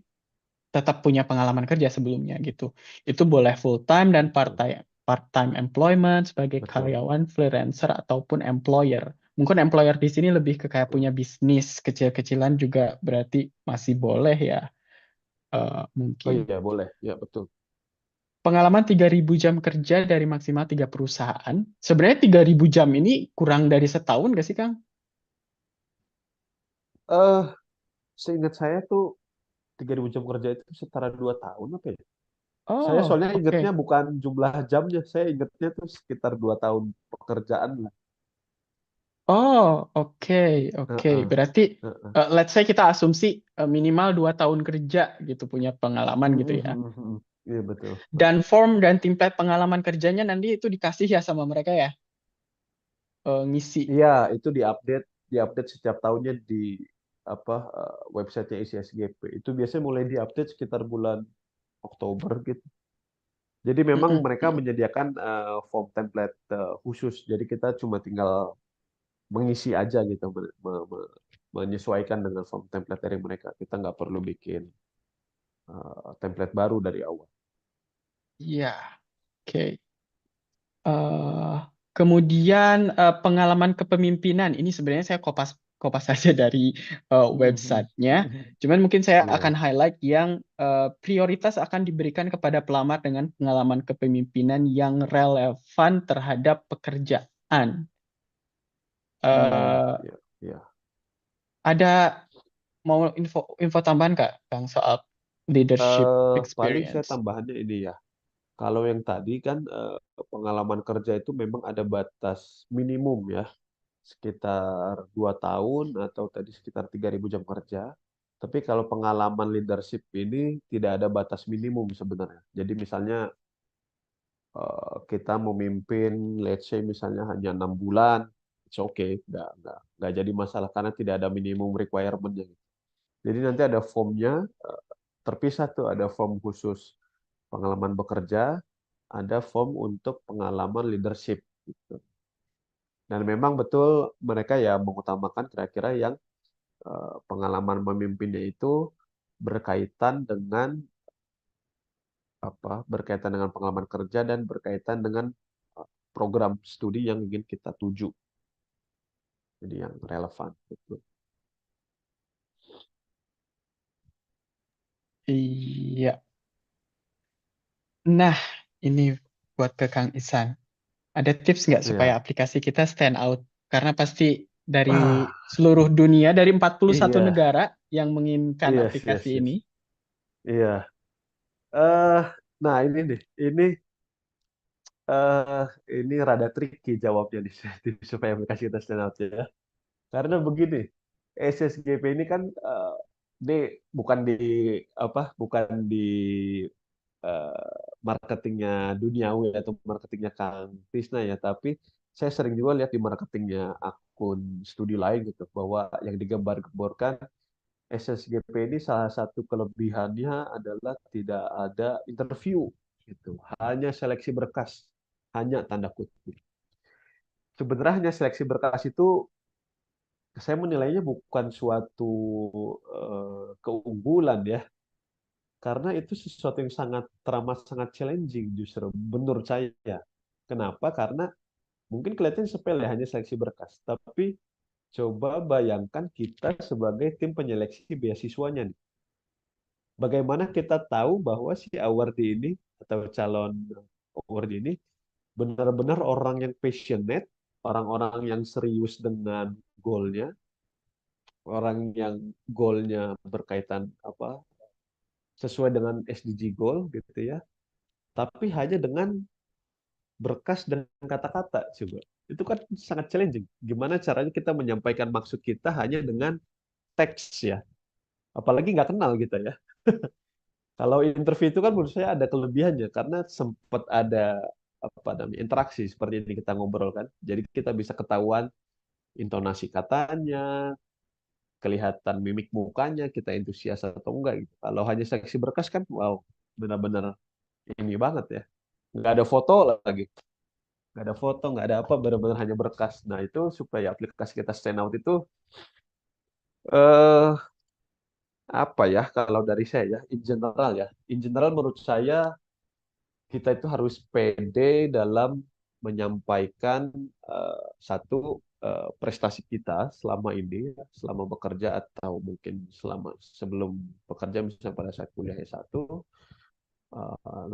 tetap punya pengalaman kerja sebelumnya gitu. Itu boleh full time dan Betul, part time employment sebagai betul, karyawan freelancer ataupun employer. Mungkin employer di sini lebih ke kayak betul. punya bisnis kecil-kecilan juga berarti masih boleh ya, Oh mungkin. iya, boleh. Ya, betul. Pengalaman 3.000 jam kerja dari maksimal 3 perusahaan. Sebenarnya 3.000 jam ini kurang dari setahun nggak sih, Kang? Eh, seingat saya tuh 3.000 jam kerja itu setara 2 tahun apa ya? Saya Oh, soalnya ingetnya oke. bukan jumlah jamnya, saya ingetnya tuh sekitar 2 tahun pekerjaan lah. Oh, oke, oke. Heeh, Berarti, heeh. let's say kita asumsi minimal 2 tahun kerja gitu, punya pengalaman gitu Mhm, ya. mhm, mhm. Iya betul. Dan form dan template pengalaman kerjanya nanti itu dikasih ya sama mereka ya, ngisi. Iya, itu diupdate setiap tahunnya di apa websitenya ICSGP. Itu biasanya mulai diupdate sekitar bulan Oktober gitu. Jadi memang Mm-mm, mereka mm-mm. menyediakan form template khusus. Jadi kita cuma tinggal mengisi aja gitu, menyesuaikan dengan form template dari mereka. Kita nggak perlu bikin template baru dari awal. Iya, oke. Eh, Kemudian pengalaman kepemimpinan ini sebenarnya saya kopas kopas saja dari websitenya. Cuman mungkin saya akan Iya. highlight yang prioritas akan diberikan kepada pelamar dengan pengalaman kepemimpinan yang relevan terhadap pekerjaan. Eh, Iya, iya. ada mau info info tambahan Kak, Kang, soal leadership Paling saya experience? tambahannya ini ya. Kalau yang tadi kan pengalaman kerja itu memang ada batas minimum ya, sekitar 2 tahun atau tadi sekitar 3.000 jam kerja. Tapi kalau pengalaman leadership ini tidak ada batas minimum sebenarnya. Jadi misalnya kita memimpin, let's say misalnya hanya 6 bulan, it's okay, nggak jadi masalah karena tidak ada minimum requirement-nya. Jadi nanti ada formnya terpisah tuh, ada form khusus pengalaman bekerja, ada form untuk pengalaman leadership gitu. Dan memang betul mereka ya mengutamakan kira-kira yang pengalaman memimpinnya itu berkaitan dengan apa? Berkaitan dengan pengalaman kerja dan berkaitan dengan program studi yang ingin kita tuju. Jadi yang relevan. Betul. Iya. Nah, Ini buat ke Kang Isan. Ada tips nggak supaya Ya. aplikasi kita stand out? Karena pasti dari Ah, seluruh dunia, dari 41 iya, negara yang menginginkan yes, yes, aplikasi yes. ini. Iya. eh nah ini nih, eh ini rada tricky jawabnya nih supaya aplikasi kita stand out ya. Karena begini, SSGP ini kan ini bukan di bukan di marketingnya duniawi atau marketingnya Kang Tisna ya, tapi saya sering juga lihat di marketingnya akun studi lain gitu bahwa yang digembar-gemborkan SSGP ini salah satu kelebihannya adalah tidak ada interview gitu, hanya seleksi berkas, hanya tanda kutip. Sebenarnya seleksi berkas itu saya menilainya bukan suatu keunggulan ya, karena itu sesuatu yang sangat teramat sangat challenging justru menurut saya. Kenapa? Karena mungkin kelihatannya sepele hanya seleksi berkas, tapi coba bayangkan kita sebagai tim penyeleksi beasiswanya nih. Bagaimana kita tahu bahwa si awardee ini atau calon awardee ini benar-benar orang yang passionate, orang-orang yang serius dengan goalnya, orang yang goalnya berkaitan sesuai dengan SDG goal gitu ya. Tapi hanya dengan berkas dan kata-kata coba. Itu kan sangat challenging. Gimana caranya kita menyampaikan maksud kita hanya dengan teks ya. Apalagi nggak kenal kita ya. Kalau interview itu kan menurut saya ada kelebihannya karena sempat ada interaksi seperti ini kita ngobrol kan. Jadi kita bisa ketahuan intonasi katanya, kelihatan mimik mukanya, kita antusias atau enggak gitu. Kalau hanya seksi berkas kan, wow, benar-benar ini banget ya. Nggak ada foto lagi, nggak ada foto, nggak ada apa, benar-benar hanya berkas. Nah itu supaya aplikasi kita stand out itu, eh apa ya, kalau dari saya ya, in general menurut saya kita itu harus pede dalam menyampaikan satu prestasi kita selama ini, selama bekerja atau mungkin sebelum bekerja misalnya pada saat kuliah S1.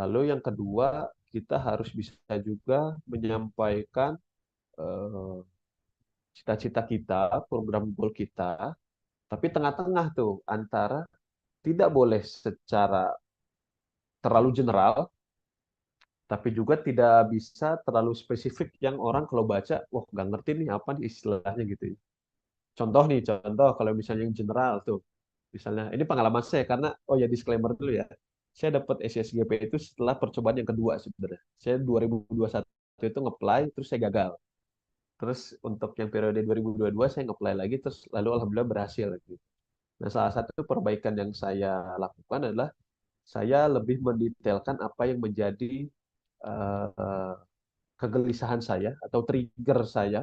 Lalu yang kedua, kita harus bisa juga menyampaikan eh, cita-cita kita, program goal kita, tapi tengah-tengah tuh antara tidak boleh secara terlalu general, tapi juga tidak bisa terlalu spesifik yang orang kalau baca, wah nggak ngerti nih apa nih istilahnya gitu ya. Contoh kalau misalnya yang general tuh, misalnya ini pengalaman saya karena oh ya disclaimer dulu ya, saya dapat SSGP itu setelah percobaan yang kedua sebenarnya. Saya 2021 itu ngeplay terus saya gagal. Terus untuk yang periode 2022 saya ngeplay lagi terus lalu alhamdulillah berhasil gitu. Nah, salah satu perbaikan yang saya lakukan adalah saya lebih mendetailkan apa yang menjadi eh, kegelisahan saya atau trigger saya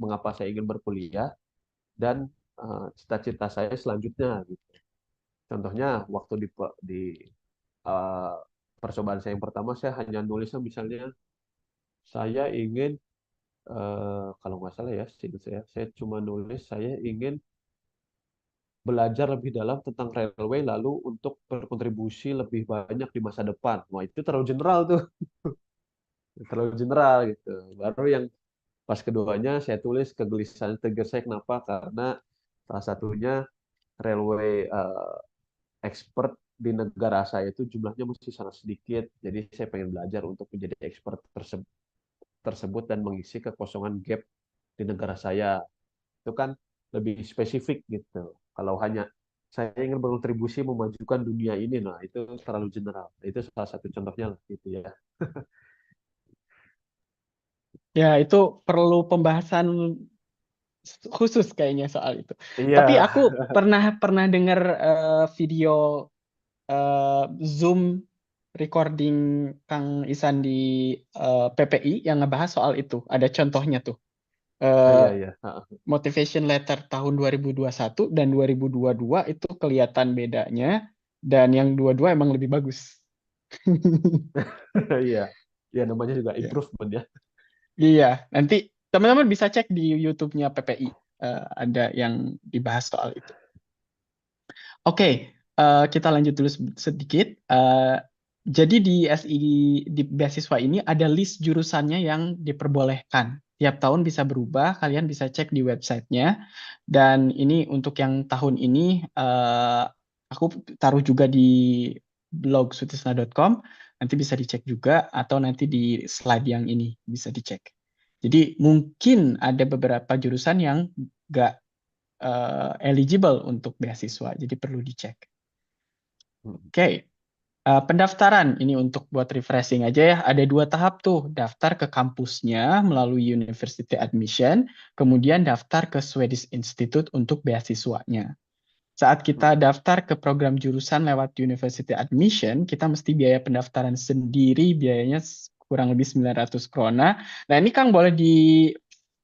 mengapa saya ingin berkuliah dan cita-cita saya selanjutnya gitu. Contohnya waktu di eh, percobaan saya yang pertama saya hanya nulisnya misalnya saya ingin kalau nggak salah ya seingat saya cuma nulis saya ingin belajar lebih dalam tentang railway lalu untuk berkontribusi lebih banyak di masa depan. Wah, itu terlalu general tuh, terlalu general gitu. Baru yang pas keduanya saya tulis kegelisahan trigger saya kenapa? Karena salah satunya railway expert di negara saya itu jumlahnya masih sangat sedikit. Jadi saya pengen belajar untuk menjadi expert tersebut dan mengisi kekosongan gap di negara saya. Itu kan lebih spesifik gitu. Kalau hanya saya ingin berkontribusi memajukan dunia ini, nah itu terlalu general. Itu salah satu contohnya lah, gitu ya. Ya, itu perlu pembahasan khusus kayaknya soal itu. Tapi Iya, aku pernah pernah dengar video Zoom recording Kang Isan di PPI yang ngebahas soal itu. Ada contohnya tuh. iya, Eh, iya. Motivation letter tahun 2021 dan 2022 itu kelihatan bedanya dan yang dua-dua emang lebih bagus. Iya, iya namanya juga Ya. improvement ya. Iya, nanti teman-teman bisa cek di YouTube-nya PPI. Ada yang dibahas soal itu. Oke, kita lanjut dulu sedikit. Jadi di SI di beasiswa ini ada list jurusannya yang diperbolehkan. Tiap tahun bisa berubah, kalian bisa cek di websitenya. Dan ini untuk yang tahun ini aku taruh juga di blog sutisna.com. Nanti bisa dicek juga atau nanti di slide yang ini bisa dicek. Jadi mungkin ada beberapa jurusan yang nggak eligible untuk beasiswa, jadi perlu dicek. Hmm. Oke. Pendaftaran ini untuk buat refreshing aja ya. Ada 2 tahap tuh, daftar ke kampusnya melalui University Admission, kemudian daftar ke Swedish Institute untuk beasiswanya. Saat kita Hmm. daftar ke program jurusan lewat University Admission, kita mesti biaya pendaftaran sendiri, biayanya kurang lebih 900 krona. Nah ini Kang boleh di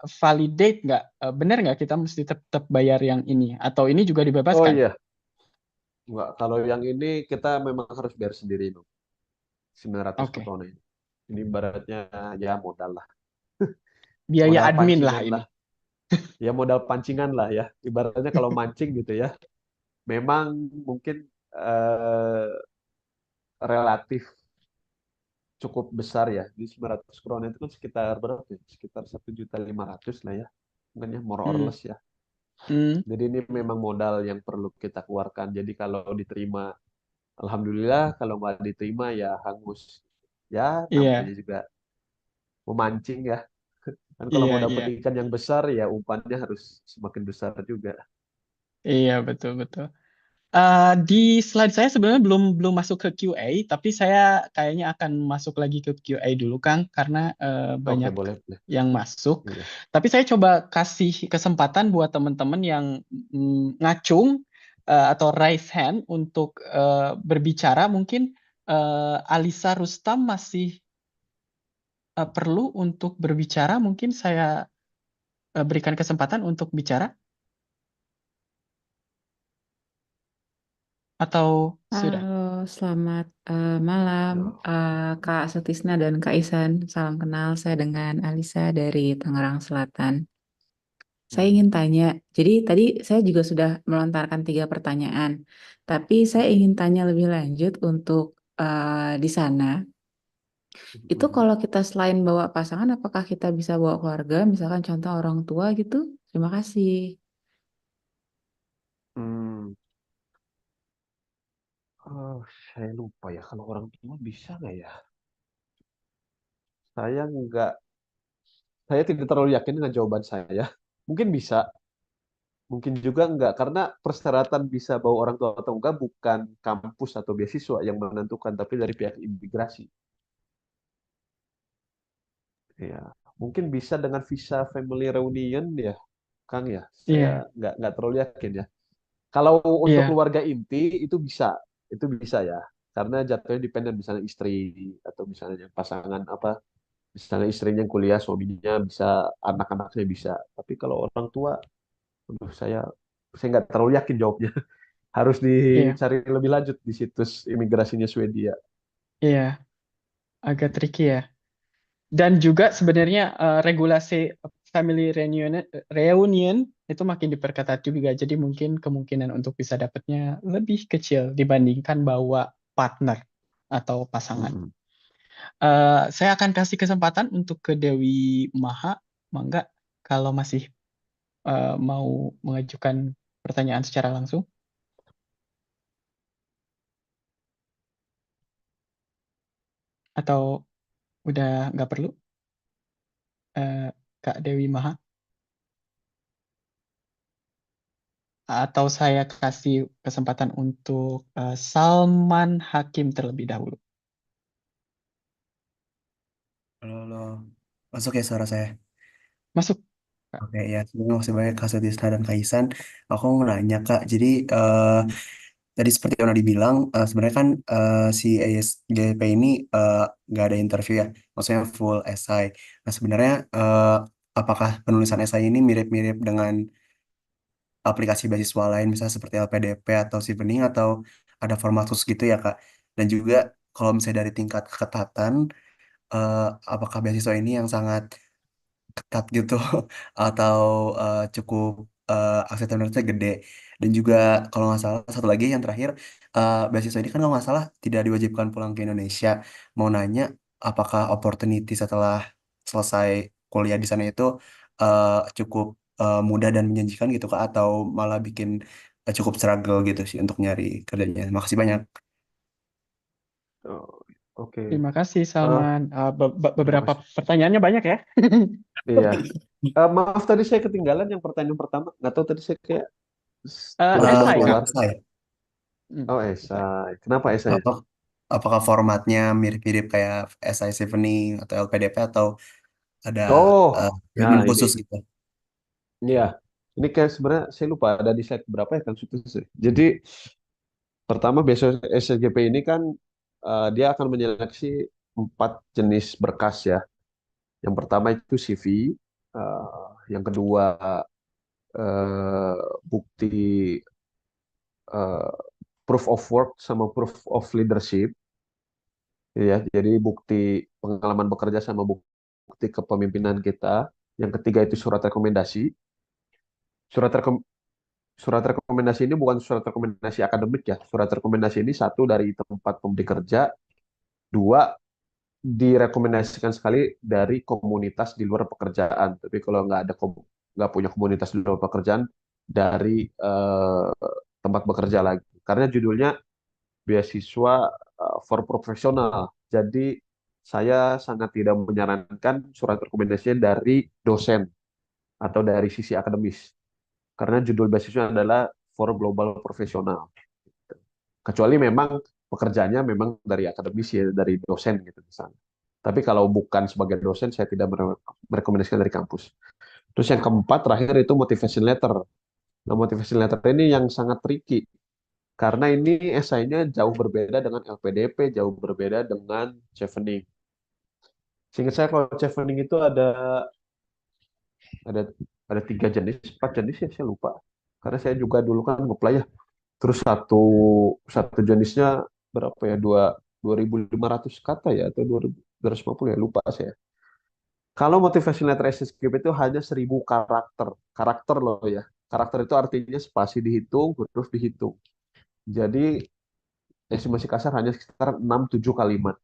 validate nggak? Benar nggak kita mesti tetap bayar yang ini? Atau ini juga Oh dibebaskan? iya, enggak. Kalau yang ini kita memang harus bayar sendiri itu 900 Oke. krona ini. Ini ibaratnya ya modal lah, Biaya modal admin lah pancingan ini. lah, ya modal pancingan lah ya. Ibaratnya kalau mancing gitu ya, memang mungkin eh, relatif cukup besar ya. Di 900 krona itu kan sekitar berapa ya? Sekitar 1.500.000 lah ya. Mungkin ya more or Hmm. less ya. Hmm. Jadi ini memang modal yang perlu kita keluarkan. Jadi kalau diterima, alhamdulillah. Kalau nggak diterima ya hangus. Ya namanya Iya, juga memancing ya. Kan kalau iya, mau dapat iya, ikan yang besar ya umpannya harus semakin besar juga. iya, betul, betul. Di slide saya sebenarnya belum belum masuk ke QA, tapi saya kayaknya akan masuk lagi ke QA dulu, Kang, karena Oke, banyak boleh, boleh. yang masuk. Iya. Tapi saya coba kasih kesempatan buat teman-teman yang ngacung atau raise hand untuk berbicara. Mungkin Alisa Rustam masih perlu untuk berbicara. Mungkin saya berikan kesempatan untuk bicara atau sudah? Halo, selamat malam Yo. Kak Sutisna dan Kak Isan. Salam kenal, saya dengan Alisa dari Tangerang Selatan. Saya Hmm. ingin tanya, jadi tadi saya juga sudah melontarkan 3 pertanyaan, tapi saya ingin tanya lebih lanjut untuk di sana. Itu Hmm. kalau kita selain bawa pasangan, apakah kita bisa bawa keluarga, misalkan contoh orang tua gitu? Terima kasih. Hmm. Oh, saya lupa ya kalau orang tua bisa nggak ya? Saya nggak, saya tidak terlalu yakin dengan jawaban saya. Mungkin bisa, mungkin juga enggak, karena persyaratan bisa bawa orang tua atau enggak bukan kampus atau beasiswa yang menentukan, tapi dari pihak imigrasi. Ya, mungkin bisa dengan visa family reunion ya, Kang ya. Saya Iya, nggak terlalu yakin ya. Kalau untuk iya, keluarga inti itu bisa ya, karena jatuhnya dependen misalnya istri atau misalnya pasangan apa, misalnya istrinya yang kuliah, suaminya bisa, anak-anaknya bisa. Tapi kalau orang tua, aduh, saya nggak terlalu yakin jawabnya. Harus iya, dicari lebih lanjut di situs imigrasinya Swedia. iya, agak tricky ya. Dan juga sebenarnya regulasi family reunion itu makin diperketat juga. Jadi mungkin kemungkinan untuk bisa dapatnya lebih kecil dibandingkan bawa partner atau pasangan. Mm-mm. Saya akan kasih kesempatan untuk ke Dewi Maha, Mangga, kalau masih mau mengajukan pertanyaan secara langsung, atau udah nggak perlu, eh, Kak Dewi Maha. Atau saya kasih kesempatan untuk Salman Hakim terlebih dahulu. Halo, halo. Masuk ya suara saya? Masuk, Kak. Oke, ya. Terima kasih banyak Kak Sutisna dan Kak Isan. Aku mau nanya, Kak. Jadi, tadi seperti yang udah dibilang, sebenarnya kan si ASGP ini eh, nggak ada interview ya. Maksudnya full essay. Nah, sebenarnya apakah penulisan essay ini mirip-mirip dengan aplikasi beasiswa lain, misalnya seperti LPDP atau Chevening, atau ada format khusus gitu ya, Kak? Dan juga, kalau misalnya dari tingkat keketatan, eh, apakah beasiswa ini yang sangat ketat gitu atau cukup akseptabilitasnya gede. Dan juga kalau nggak salah satu lagi yang terakhir, beasiswa ini kan kalau nggak salah tidak diwajibkan pulang ke Indonesia. Mau nanya, apakah opportunity setelah selesai kuliah di sana itu cukup mudah dan menjanjikan gitu Kak, atau malah bikin cukup struggle gitu sih untuk nyari kerjanya. Makasih banyak. Oh, oke. Terima kasih, Eh, Salman. terima Beberapa kasih. pertanyaannya banyak ya. Iya. Maaf tadi saya ketinggalan yang pertanyaan pertama. Nggak tahu tadi saya kayak tiba-tiba Esai, Kak. keluar. Selesai. Hmm, Oh, esai. esai. Kenapa esai? Apa, apakah formatnya mirip-mirip kayak SI Chevening atau LPDP, atau ada Oh, treatment ya khusus ini. gitu? Iya. Ini kayak sebenarnya saya lupa ada di slide berapa ya kan sih. Jadi pertama besok SLGP ini kan dia akan menyeleksi 4 jenis berkas ya. Yang pertama itu CV, yang kedua eh, bukti eh, proof of work sama proof of leadership, ya. Jadi bukti pengalaman bekerja sama bukti kepemimpinan kita. Yang ketiga itu surat rekomendasi. Surat rekom Surat rekomendasi ini bukan surat rekomendasi akademik ya. Surat rekomendasi ini satu dari tempat pemberi kerja, dua direkomendasikan sekali dari komunitas di luar pekerjaan. Tapi kalau nggak punya komunitas di luar pekerjaan dari tempat bekerja lagi. Karena judulnya beasiswa for profesional. Jadi saya sangat tidak menyarankan surat rekomendasinya dari dosen atau dari sisi akademis. Karena judul beasiswa adalah for global profesional. Kecuali memang pekerjaannya memang dari akademis ya, dari dosen gitu misalnya. Tapi kalau bukan sebagai dosen, saya tidak merekomendasikan dari kampus. Terus yang keempat, terakhir itu motivation letter. Nah, motivation letter ini yang sangat tricky. Karena ini esainya jauh berbeda dengan LPDP, jauh berbeda dengan chevening. Seingat saya kalau chevening itu ada ada 3 jenis, 4 jenis ya saya lupa. Karena saya juga dulu kan ngeplay ya. Terus satu satu jenisnya berapa ya? 2.500 kata ya atau 2.250 ya lupa saya. Kalau motivation letter SSGP itu hanya 1.000 karakter. Karakter loh ya. Karakter itu artinya spasi dihitung, huruf dihitung. Jadi estimasi kasar hanya sekitar 6-7 kalimat.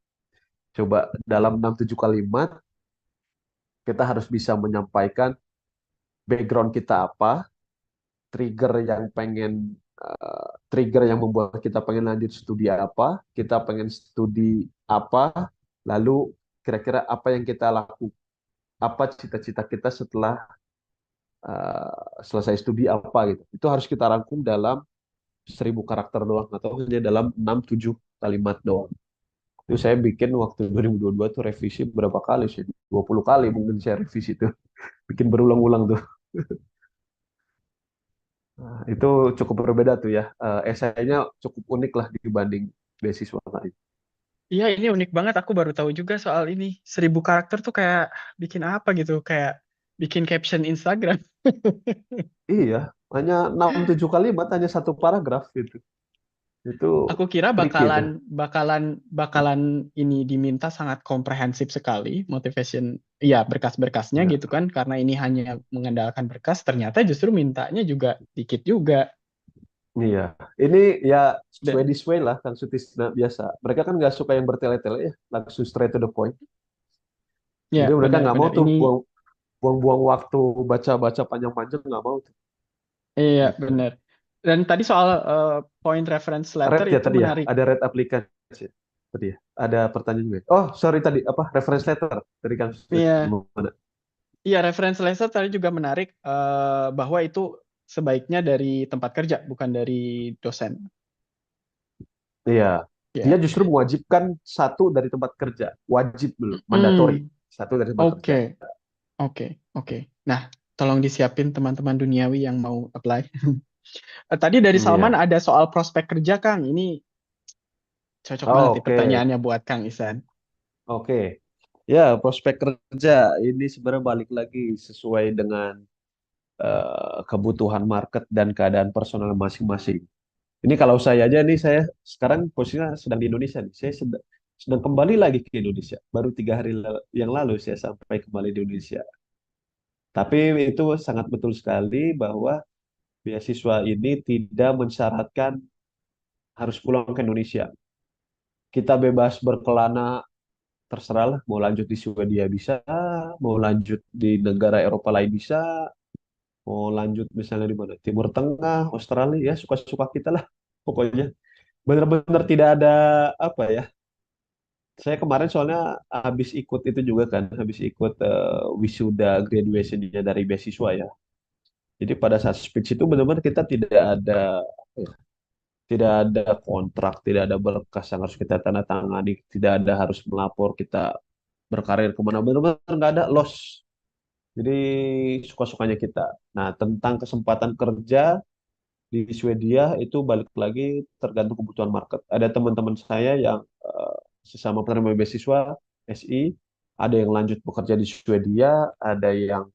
Coba dalam 6-7 kalimat kita harus bisa menyampaikan background kita apa, trigger yang pengen trigger yang membuat kita pengen lanjut studi apa, kita pengen studi apa, lalu kira-kira apa yang kita lakukan, apa cita-cita kita setelah selesai studi apa gitu. Itu harus kita rangkum dalam 1.000 karakter doang atau hanya dalam 6-7 kalimat doang. Itu saya bikin waktu 2022 tuh revisi berapa kali sih? 20 kali mungkin saya revisi tuh. Bikin berulang-ulang tuh. Nah, itu cukup berbeda tuh ya. Esainya cukup unik lah dibanding beasiswa lain. Iya, ini unik banget. Aku baru tahu juga soal ini. 1.000 karakter tuh kayak bikin apa gitu? Kayak bikin caption Instagram. Iya, hanya 6-7 kalimat, hanya satu paragraf gitu. Itu Aku kira tricky itu. bakalan ini diminta sangat komprehensif sekali motivation, ya berkas-berkasnya Enggak. gitu kan, karena ini hanya mengandalkan berkas. Ternyata justru mintanya juga dikit juga. Iya, ini ya Dan Swedish way lah, kan Sutisna biasa. Mereka kan nggak suka yang bertele-tele ya, langsung straight to the point. ya Jadi mereka nggak mau benar-benar tuh ini, buang-buang waktu baca-baca panjang-panjang, nggak mau tuh. iya Gitu. benar. Dan tadi soal point reference letter Red ya itu tadi ya, menarik. ada red application tadi ya. Ada pertanyaan gue. Oh, sorry tadi apa reference letter dari kan Iya, gimana? iya reference letter tadi juga menarik, bahwa itu sebaiknya dari tempat kerja, bukan dari dosen. Iya, dia Ya. justru mewajibkan satu dari tempat kerja, wajib dulu, mandatory Hmm, satu dari tempat kerja. oke. Oke, oke. Nah, tolong disiapin teman-teman duniawi yang mau apply. Tadi dari Salman Iya. ada soal prospek kerja, Kang. Ini cocok banget Oh, nih oke. pertanyaannya buat Kang Isan. Oke. Ya, prospek kerja ini sebenarnya balik lagi sesuai dengan kebutuhan market dan keadaan personal masing-masing. Ini kalau saya aja nih, saya sekarang posisinya sedang di Indonesia nih. Saya sedang kembali lagi ke Indonesia. Baru 3 hari yang lalu saya sampai kembali di Indonesia. Tapi itu sangat betul sekali bahwa beasiswa ini tidak mensyaratkan harus pulang ke Indonesia. Kita bebas berkelana, terserah lah, mau lanjut di Swedia bisa, mau lanjut di negara Eropa lain bisa, mau lanjut misalnya di mana, Timur Tengah, Australia, ya suka-suka kita lah. Pokoknya benar-benar tidak ada apa ya. Saya kemarin soalnya habis ikut itu juga kan, habis ikut wisuda graduation-nya dari beasiswa ya. Jadi pada saat speech itu benar-benar kita tidak ada apa ya, tidak ada kontrak, tidak ada berkas yang harus kita tanda tangani, tidak ada harus melapor kita berkarir kemana, benar-benar nggak ada loss. Jadi suka-sukanya kita. Nah, tentang kesempatan kerja di Swedia itu balik lagi tergantung kebutuhan market. Ada teman-teman saya yang sesama penerima beasiswa SI, ada yang lanjut bekerja di Swedia, ada yang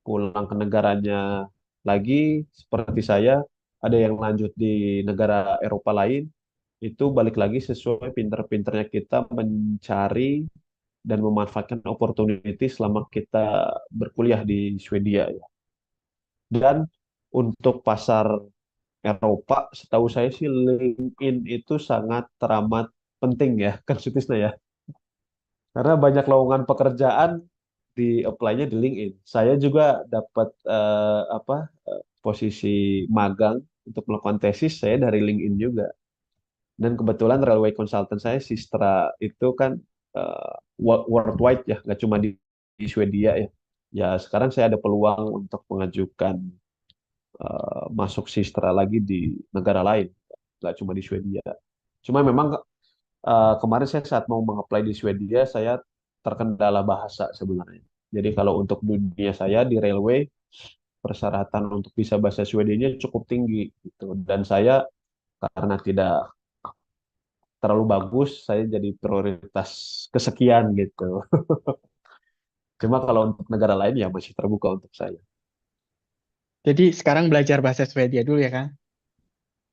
pulang ke negaranya lagi seperti saya, ada yang lanjut di negara Eropa lain. Itu balik lagi sesuai pinter-pinternya kita mencari dan memanfaatkan opportunity selama kita berkuliah di Swedia ya. Dan untuk pasar Eropa, setahu saya sih LinkedIn itu sangat teramat penting ya, kan Sutisna ya. Karena banyak lowongan pekerjaan di apply-nya di LinkedIn. Saya juga dapat posisi magang untuk melakukan tesis saya dari LinkedIn juga. Dan kebetulan railway consultant saya Sistra itu kan worldwide ya, nggak cuma di Swedia ya. Ya sekarang saya ada peluang untuk mengajukan masuk Sistra lagi di negara lain, nggak cuma di Swedia. Cuma memang kemarin saya saat mau mengapply di Swedia, saya terkendala bahasa sebenarnya. Jadi kalau untuk dunia saya di railway, persyaratan untuk bisa bahasa Swedianya cukup tinggi gitu. Dan saya karena tidak terlalu bagus, saya jadi prioritas kesekian gitu. Cuma kalau untuk negara lain ya masih terbuka untuk saya. Jadi sekarang belajar bahasa Swedia dulu ya, Kang,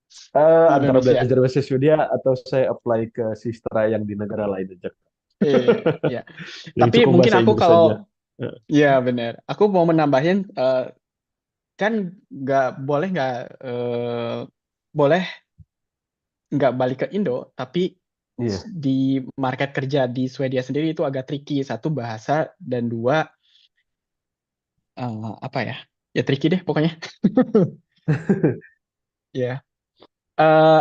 di Antara Indonesia. belajar bahasa Swedia atau saya apply ke Sistra yang di negara lain aja. Ya. Yang Tapi cukup mungkin bahasa aku Inggris kalau, saja. ya benar. Aku mau menambahin, kan nggak boleh boleh nggak balik ke Indo, tapi Iya. di market kerja di Swedia sendiri itu agak tricky. Satu, bahasa, dan dua, apa ya? Ya tricky deh pokoknya. Ya.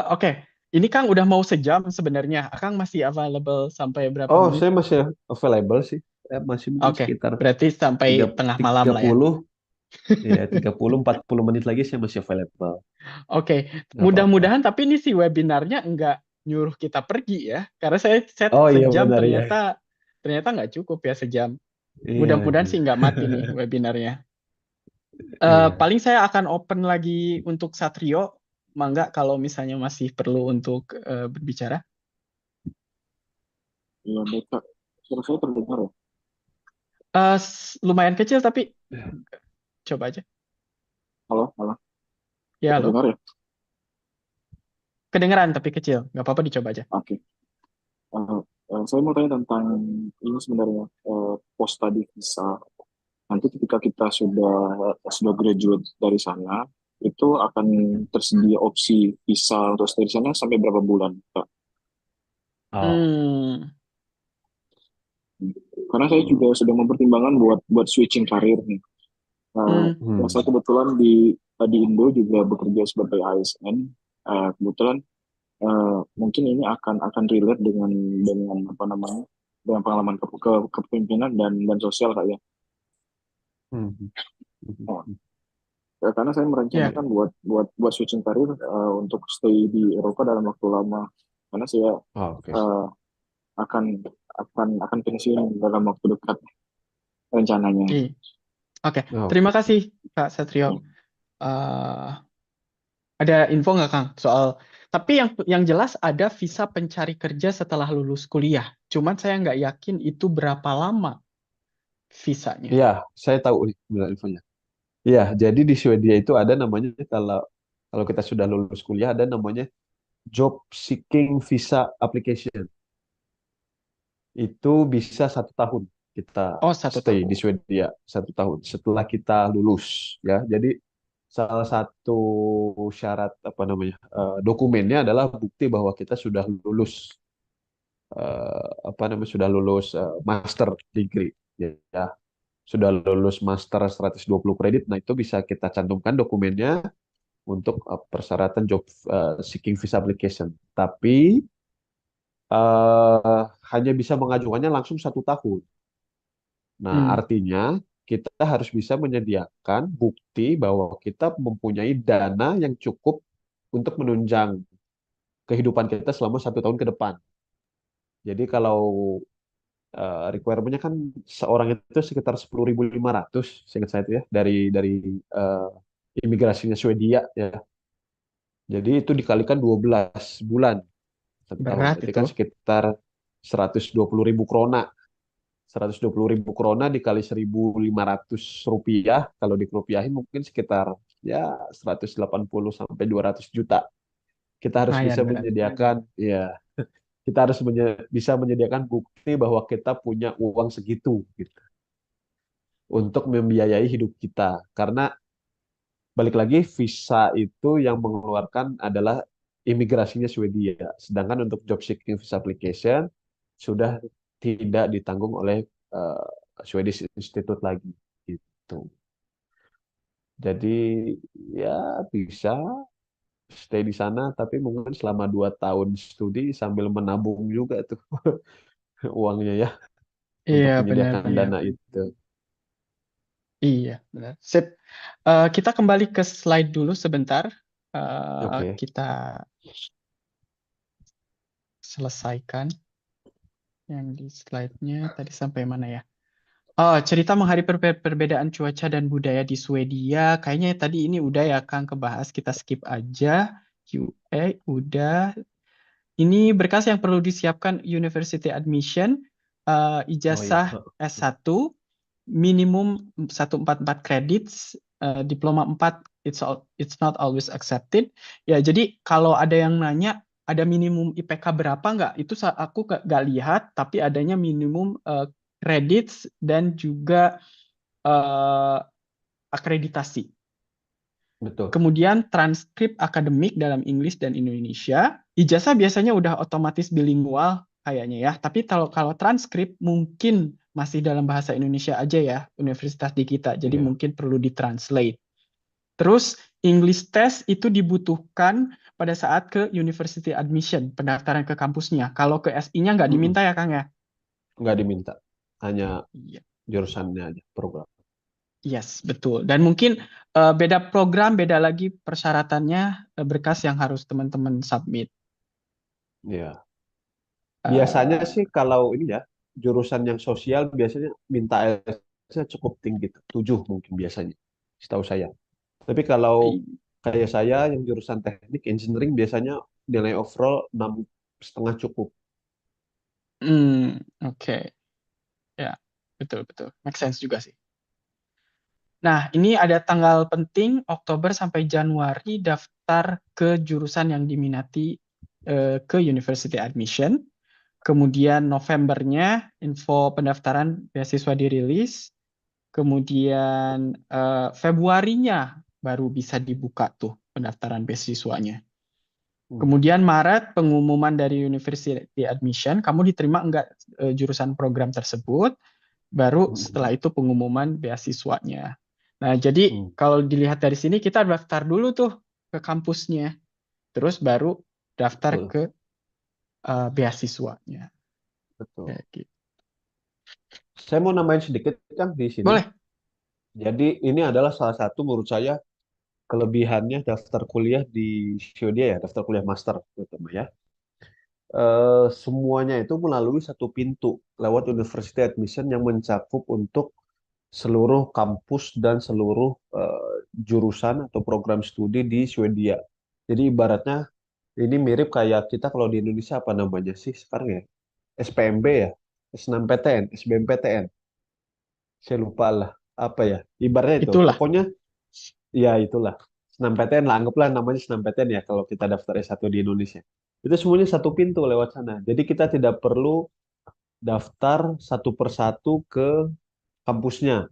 Oke. Ini Kang udah mau sejam sebenarnya. Kang masih available sampai berapa Oh, menit? saya masih available sih. Masih mungkin Oke, sekitar berarti sampai tengah malam lah ya. 30, ya 40 menit lagi saya masih available. Oke, Nggak apa-apa. mudah-mudahan tapi ini si webinarnya enggak nyuruh kita pergi ya. Karena saya set Oh iya sejam, benar ya. ternyata nggak cukup ya sejam. Iya, Mudah-mudahan iya. sih nggak mati nih webinarnya. Iya. Paling saya akan open lagi untuk Satrio. Mangga kalau misalnya masih perlu untuk berbicara. Iya, baik, Kak. Suara saya terdengar ya? Lumayan kecil tapi coba aja. Halo, halo. Ya, halo. Terdengar ya? Kedengeran tapi kecil. Nggak apa-apa, dicoba aja. Oke. Saya mau tanya tentang ini sebenarnya, post study visa. Nanti ketika kita sudah graduate dari sana, itu akan tersedia opsi visa untuk stay di sana sampai berapa bulan, Kak? Oh. Karena saya juga sudah mempertimbangkan buat switching karir nih. Saya kebetulan di Indo juga bekerja sebagai ASN. Kebetulan mungkin ini akan relate dengan apa namanya, dengan pengalaman kepemimpinan dan sosial, Kak ya. Oh, karena saya merencanakan buat switching karir untuk stay di Eropa dalam waktu lama. Karena saya Oke. akan pensiun dalam waktu dekat rencananya. Oke, terima kasih Kak Satrio. Ada info nggak Kang soal? Tapi yang jelas ada visa pencari kerja setelah lulus kuliah. Cuman saya nggak yakin itu berapa lama visanya. Iya, saya tahu infonya. Iya, jadi di Swedia itu ada namanya kalau kita sudah lulus kuliah ada namanya job seeking visa application. Itu bisa 1 tahun kita Oh, 1 stay tahun. di Swedia 1 tahun setelah kita lulus ya. Jadi salah satu syarat apa namanya dokumennya adalah bukti bahwa kita sudah lulus apa namanya sudah lulus master degree ya, sudah lulus master 120 kredit. Nah, itu bisa kita cantumkan dokumennya untuk persyaratan job seeking visa application. Tapi hanya bisa mengajukannya langsung 1 tahun. Nah, Hmm. artinya kita harus bisa menyediakan bukti bahwa kita mempunyai dana yang cukup untuk menunjang kehidupan kita selama 1 tahun ke depan. Jadi kalau requirement-nya kan seorang itu sekitar 10.500, seingat saya itu ya, dari eh, imigrasinya Swedia ya. Jadi itu dikalikan 12 bulan, 1 tahun. Berat Berarti itu. kan sekitar 120.000 krona. 120.000 krona dikali 1.500 rupiah, kalau dikerupiahin mungkin sekitar ya 180 sampai 200 juta. Kita harus bisa Lumayan berat. menyediakan, ya, kita harus bisa menyediakan bukti bahwa kita punya uang segitu gitu, untuk membiayai hidup kita. Karena balik lagi visa itu yang mengeluarkan adalah imigrasinya Swedia. Sedangkan untuk job seeking visa application sudah tidak ditanggung oleh eh, Swedish Institute lagi gitu. Jadi ya bisa stay di sana, tapi mungkin selama 2 tahun studi sambil menabung juga tuh uangnya ya, Iya, untuk benar. menyediakan Iya, dana itu. iya, benar. Sip. Kita kembali ke slide dulu sebentar. Oke. Kita selesaikan yang di slide-nya tadi sampai mana ya? Oh, cerita menghadapi perbedaan cuaca dan budaya di Swedia. Kayaknya tadi ini udah ya, Kang, kebahas. Kita skip aja. QA, udah. Ini berkas yang perlu disiapkan University Admission, Oh iya. ijazah S1, minimum 144 credits, diploma 4, it's not always accepted. Ya, jadi kalau ada yang nanya, ada minimum IPK berapa nggak? Itu aku nggak lihat, tapi adanya minimum credits dan juga akreditasi. Betul. Kemudian transkrip akademik dalam Inggris dan Indonesia. Ijazah biasanya udah otomatis bilingual kayaknya ya. Tapi kalau transkrip mungkin masih dalam bahasa Indonesia aja ya, universitas di kita. Jadi Iya. mungkin perlu ditranslate. Terus English test itu dibutuhkan pada saat ke university admission, pendaftaran ke kampusnya. Kalau ke SI-nya nggak Mm-mm. diminta ya, Kang ya? Nggak diminta, hanya Iya. jurusannya aja, program. Yes, betul. Dan mungkin beda program, beda lagi persyaratannya, berkas yang harus teman-teman submit. Ya, biasanya Eh, sih kalau ini ya, jurusan yang sosial biasanya minta IELTS-nya cukup tinggi, 7 mungkin biasanya, setahu saya. Tapi kalau kayak saya yang jurusan teknik engineering biasanya nilai overall 6,5 cukup. oke. Ya, betul, betul. Make sense juga sih. Nah, ini ada tanggal penting, Oktober sampai Januari, daftar ke jurusan yang diminati ke University Admission. Kemudian Novembernya, info pendaftaran beasiswa dirilis. Kemudian Februarinya baru bisa dibuka tuh pendaftaran beasiswanya. Kemudian Maret pengumuman dari University Admission, kamu diterima enggak jurusan program tersebut, baru setelah itu pengumuman beasiswanya. Nah, jadi kalau dilihat dari sini kita daftar dulu tuh ke kampusnya, terus baru daftar Betul, ke beasiswanya. betul. Kayak gitu. Saya mau nambahin sedikit kan di sini. Boleh. Jadi ini adalah salah satu menurut saya kelebihannya daftar kuliah di Swedia ya, daftar kuliah master terutama ya. Semuanya itu melalui satu pintu lewat University Admission yang mencakup untuk seluruh kampus dan seluruh jurusan atau program studi di Swedia. Jadi ibaratnya ini mirip kayak kita kalau di Indonesia apa namanya sih sekarang ya? SPMB ya? SNMPTN, SBMPTN. Saya lupa lah apa ya. Ibaratnya itu. Itulah. Pokoknya ya itulah. SNMPTN lah, anggaplah namanya SNMPTN ya kalau kita daftar S1 di Indonesia. Itu semuanya satu pintu lewat sana. Jadi kita tidak perlu daftar satu persatu ke kampusnya.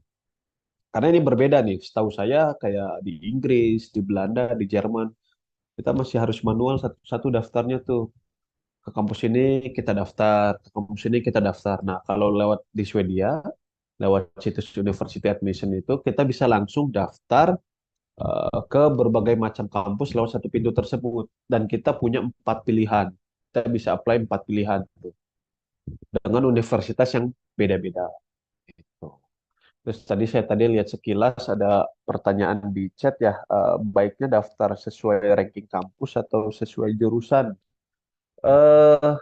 Karena ini berbeda nih, setahu saya kayak di Inggris, di Belanda, di Jerman, kita masih harus manual satu-satu daftarnya tuh. Ke kampus ini kita daftar, ke kampus ini kita daftar. Nah, kalau lewat di Swedia, lewat situs University Admission itu, kita bisa langsung daftar ke berbagai macam kampus lewat satu pintu tersebut. Dan kita punya 4 pilihan. Kita bisa apply 4 pilihan tuh, dengan universitas yang beda-beda. Gitu. Terus saya tadi lihat sekilas ada pertanyaan di chat ya, baiknya daftar sesuai ranking kampus atau sesuai jurusan. eh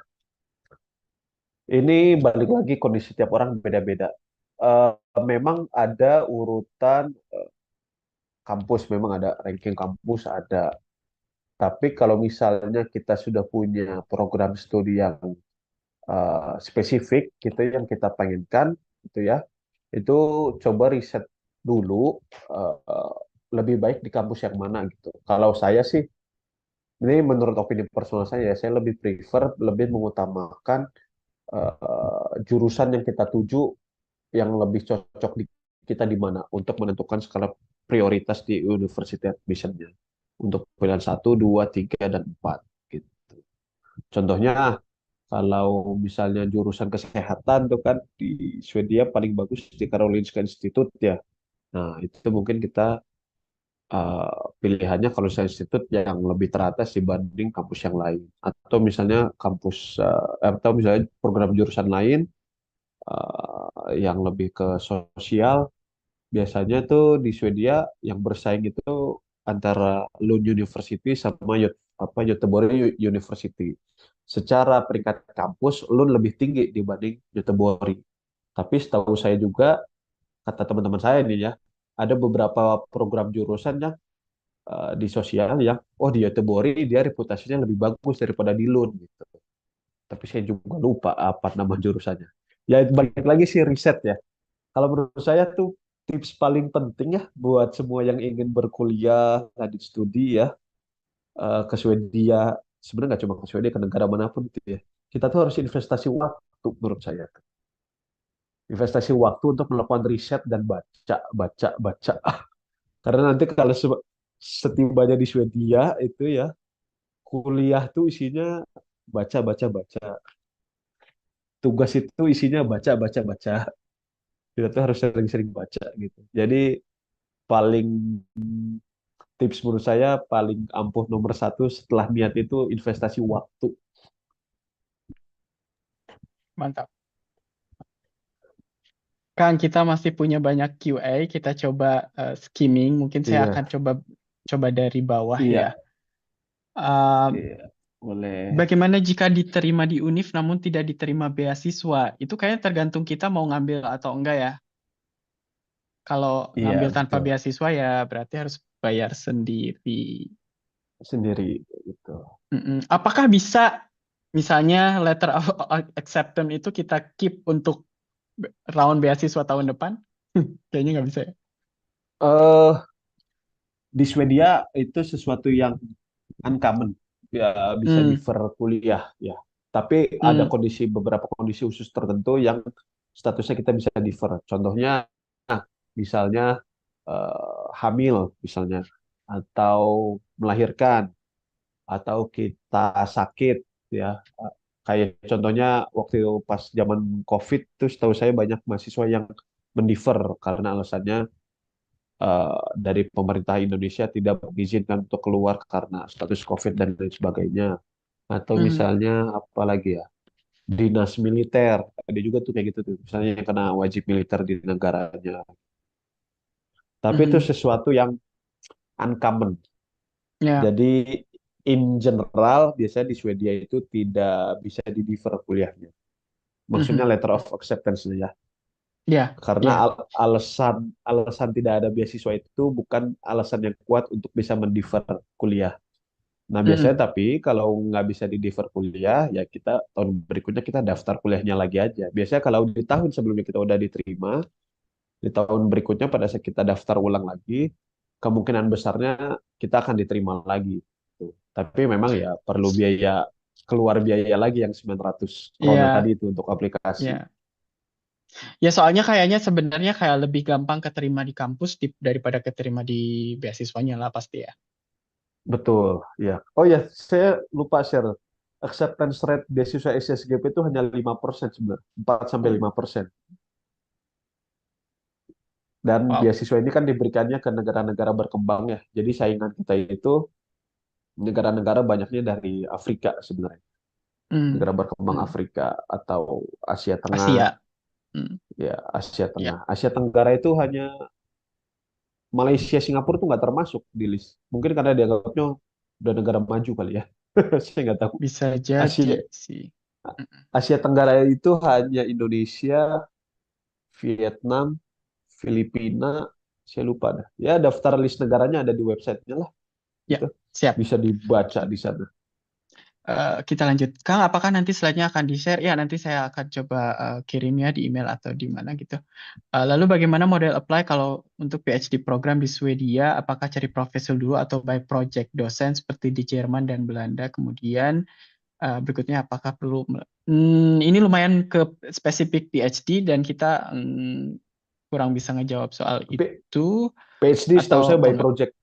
ini balik lagi kondisi tiap orang beda-beda. Eh, Memang ada urutan kampus, memang ada ranking kampus ada. Tapi kalau misalnya kita sudah punya program studi yang spesifik, gitu yang kita pengenkan, gitu ya, itu coba riset dulu lebih baik di kampus yang mana gitu. Kalau saya sih, ini menurut opini personal saya lebih prefer, lebih mengutamakan jurusan yang kita tuju yang lebih cocok di kita di mana untuk menentukan skala prioritas di university admission-nya untuk pilihan 1, 2, 3, dan 4 gitu. Contohnya kalau misalnya jurusan kesehatan tuh kan di Swedia paling bagus di Karolinska Institute ya. Nah, itu mungkin kita pilihannya kalau saya institut yang lebih teratas dibanding kampus yang lain. Atau misalnya atau misalnya program jurusan lain yang lebih ke sosial. Biasanya tuh di Swedia yang bersaing itu antara Lund University sama Göteborg University. Secara peringkat kampus, Lund lebih tinggi dibanding Göteborg. Tapi setahu saya juga, kata teman-teman saya nih ya, ada beberapa program jurusan yang di sosial yang, oh di Göteborg dia reputasinya lebih bagus daripada di Lund gitu. Tapi saya juga lupa apa nama jurusannya. Ya balik lagi sih riset ya. Kalau menurut saya tuh tips paling penting ya buat semua yang ingin berkuliah, lanjut studi ya, ke Swedia. Sebenarnya nggak cuma ke Swedia, ke negara manapun itu ya. Kita tuh harus investasi waktu menurut saya. Investasi waktu untuk melakukan riset dan baca, baca, baca. Karena nanti kalau setibanya di Swedia itu ya, kuliah tuh isinya baca, baca, baca. Tugas itu isinya baca, baca, baca. Kita tuh harus sering-sering baca gitu. Jadi paling tips menurut saya paling ampuh nomor satu setelah niat itu investasi waktu. Mantap. Kang, kita masih punya banyak QA, kita coba skimming. Mungkin saya Iya, akan coba dari bawah iya, ya. Uh, iya, boleh. Bagaimana jika diterima di UNIF namun tidak diterima beasiswa? Itu kayaknya tergantung kita mau ngambil atau enggak ya. Kalau Iya, ngambil tanpa betul. beasiswa ya berarti harus bayar sendiri. Sendiri gitu. Apakah bisa misalnya letter of acceptance itu kita keep untuk round beasiswa tahun depan? Kayaknya nggak bisa ya. Eh di Swedia itu sesuatu yang uncommon, ya bisa Hmm. defer kuliah ya. Tapi ada beberapa kondisi khusus tertentu yang statusnya kita bisa defer. Contohnya, misalnya hamil, misalnya, atau melahirkan, atau kita sakit, ya. Kayak contohnya waktu pas zaman COVID itu, setahu saya banyak mahasiswa yang mendefer karena alasannya dari pemerintah Indonesia tidak mengizinkan untuk keluar karena status COVID dan lain sebagainya. Atau misalnya apa lagi ya, dinas militer, ada juga tuh kayak gitu tuh, misalnya yang kena wajib militer di negaranya. Tapi itu sesuatu yang uncommon. Ya. Jadi in general biasanya di Swedia itu tidak bisa di defer kuliahnya. Maksudnya letter of acceptance ya. Ya. Karena alasan tidak ada beasiswa itu bukan alasan yang kuat untuk bisa mendefer kuliah. Nah, biasanya tapi kalau nggak bisa di defer kuliah, ya kita tahun berikutnya kita daftar kuliahnya lagi aja. Biasanya kalau di tahun sebelumnya kita udah diterima, di tahun berikutnya pada saat kita daftar ulang lagi, kemungkinan besarnya kita akan diterima lagi. Tuh. Tapi memang ya perlu keluar biaya lagi yang 900 krona Ya. tadi itu untuk aplikasi. Ya. Ya soalnya kayaknya sebenarnya kayak lebih gampang keterima di kampus daripada keterima di beasiswanya lah pasti ya. Betul, ya. Oh ya, saya lupa share. Acceptance rate beasiswa SSGP itu hanya 5% sebenarnya, 4-5%. Dan Wow. beasiswa ini kan diberikannya ke negara-negara berkembang ya. Jadi saingan kita itu negara-negara banyaknya dari Afrika sebenarnya. Hmm. Negara berkembang Hmm. Afrika atau Asia Tengah, Asia. Hmm. ya Asia Ya. Tengah. Asia Tenggara itu hanya Malaysia, Singapura tuh nggak termasuk di list. Mungkin karena dianggapnya udah negara maju kali ya. Saya nggak tahu. Bisa Asia jadi sih. Asia Tenggara itu hanya Indonesia, Vietnam, Filipina, saya lupa dah. Ya daftar list negaranya ada di websitenya lah. Ya, Gitu. siap. Bisa dibaca di sana. Kita lanjut. Kang, apakah nanti slide-nya akan di-share? Ya, nanti saya akan coba kirimnya di email atau di mana gitu. Lalu bagaimana model apply kalau untuk PhD program di Swedia? Apakah cari profesor dulu atau by project dosen seperti di Jerman dan Belanda? Kemudian berikutnya apakah perlu... ini lumayan ke spesifik PhD dan kita kurang bisa ngejawab soal Tapi itu PhD setahu saya atau by enggak? project.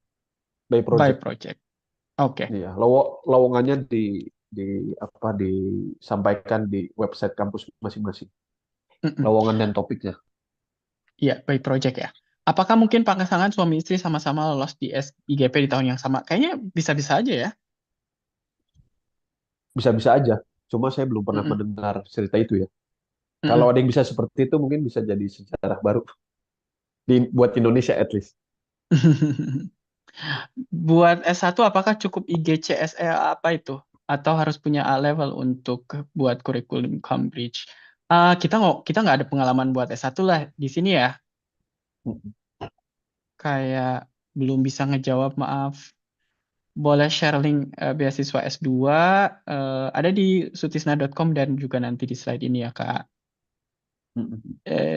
By By project. project. Oke. Iya, lowongannya disampaikan di website kampus masing-masing. Lowongan dan topiknya. Iya, by project ya. Apakah mungkin pasangan suami istri sama-sama lolos di IGP di tahun yang sama? Kayaknya bisa-bisa aja ya. Bisa-bisa aja. Cuma saya belum pernah Mm-mm. mendengar cerita itu ya. Kalau Mm-mm. ada yang bisa seperti itu mungkin bisa jadi sejarah baru buat Indonesia at least. Buat S1 apakah cukup IGCSE apa itu? Atau harus punya A level untuk buat kurikulum Cambridge? Kita nggak ada pengalaman buat S1 lah di sini ya. Kayak belum bisa ngejawab, maaf. Boleh share link beasiswa S2 ada di sutisna.com dan juga nanti di slide ini ya Kak.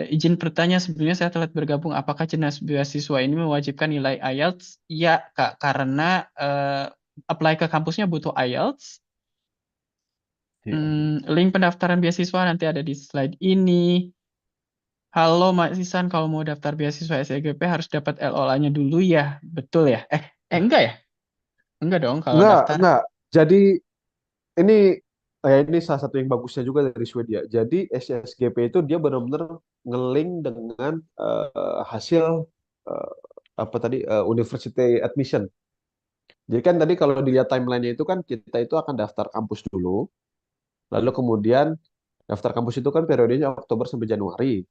Izin bertanya, sebelumnya saya telah bergabung. Apakah jenis beasiswa ini mewajibkan nilai IELTS? Iya, Kak, karena apply ke kampusnya butuh IELTS. Link pendaftaran beasiswa nanti ada di slide ini. Halo Mak Sisan, kalau mau daftar beasiswa SEGP harus dapat LOA-nya dulu ya? Betul ya? Enggak ya? Enggak dong kalau daftar. Enggak. Jadi ini salah satu yang bagusnya juga dari Swedia. Jadi SSGP itu dia benar-benar ngelink dengan hasil university admission. Jadi kan tadi kalau dilihat timelinenya itu kan kita itu akan daftar kampus dulu, lalu kemudian daftar kampus itu kan periodenya Oktober sampai Januari.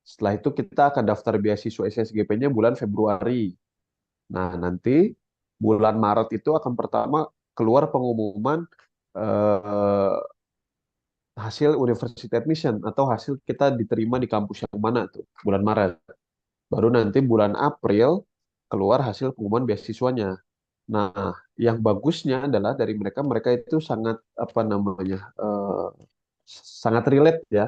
Setelah itu kita akan daftar beasiswa SSGP-nya bulan Februari. Nah, nanti bulan Maret itu akan pertama keluar pengumuman eh, hasil university admission atau hasil kita diterima di kampus yang mana tuh, bulan Maret. Baru nanti bulan April keluar hasil pengumuman beasiswanya. Nah, yang bagusnya adalah dari mereka itu sangat apa namanya sangat relate ya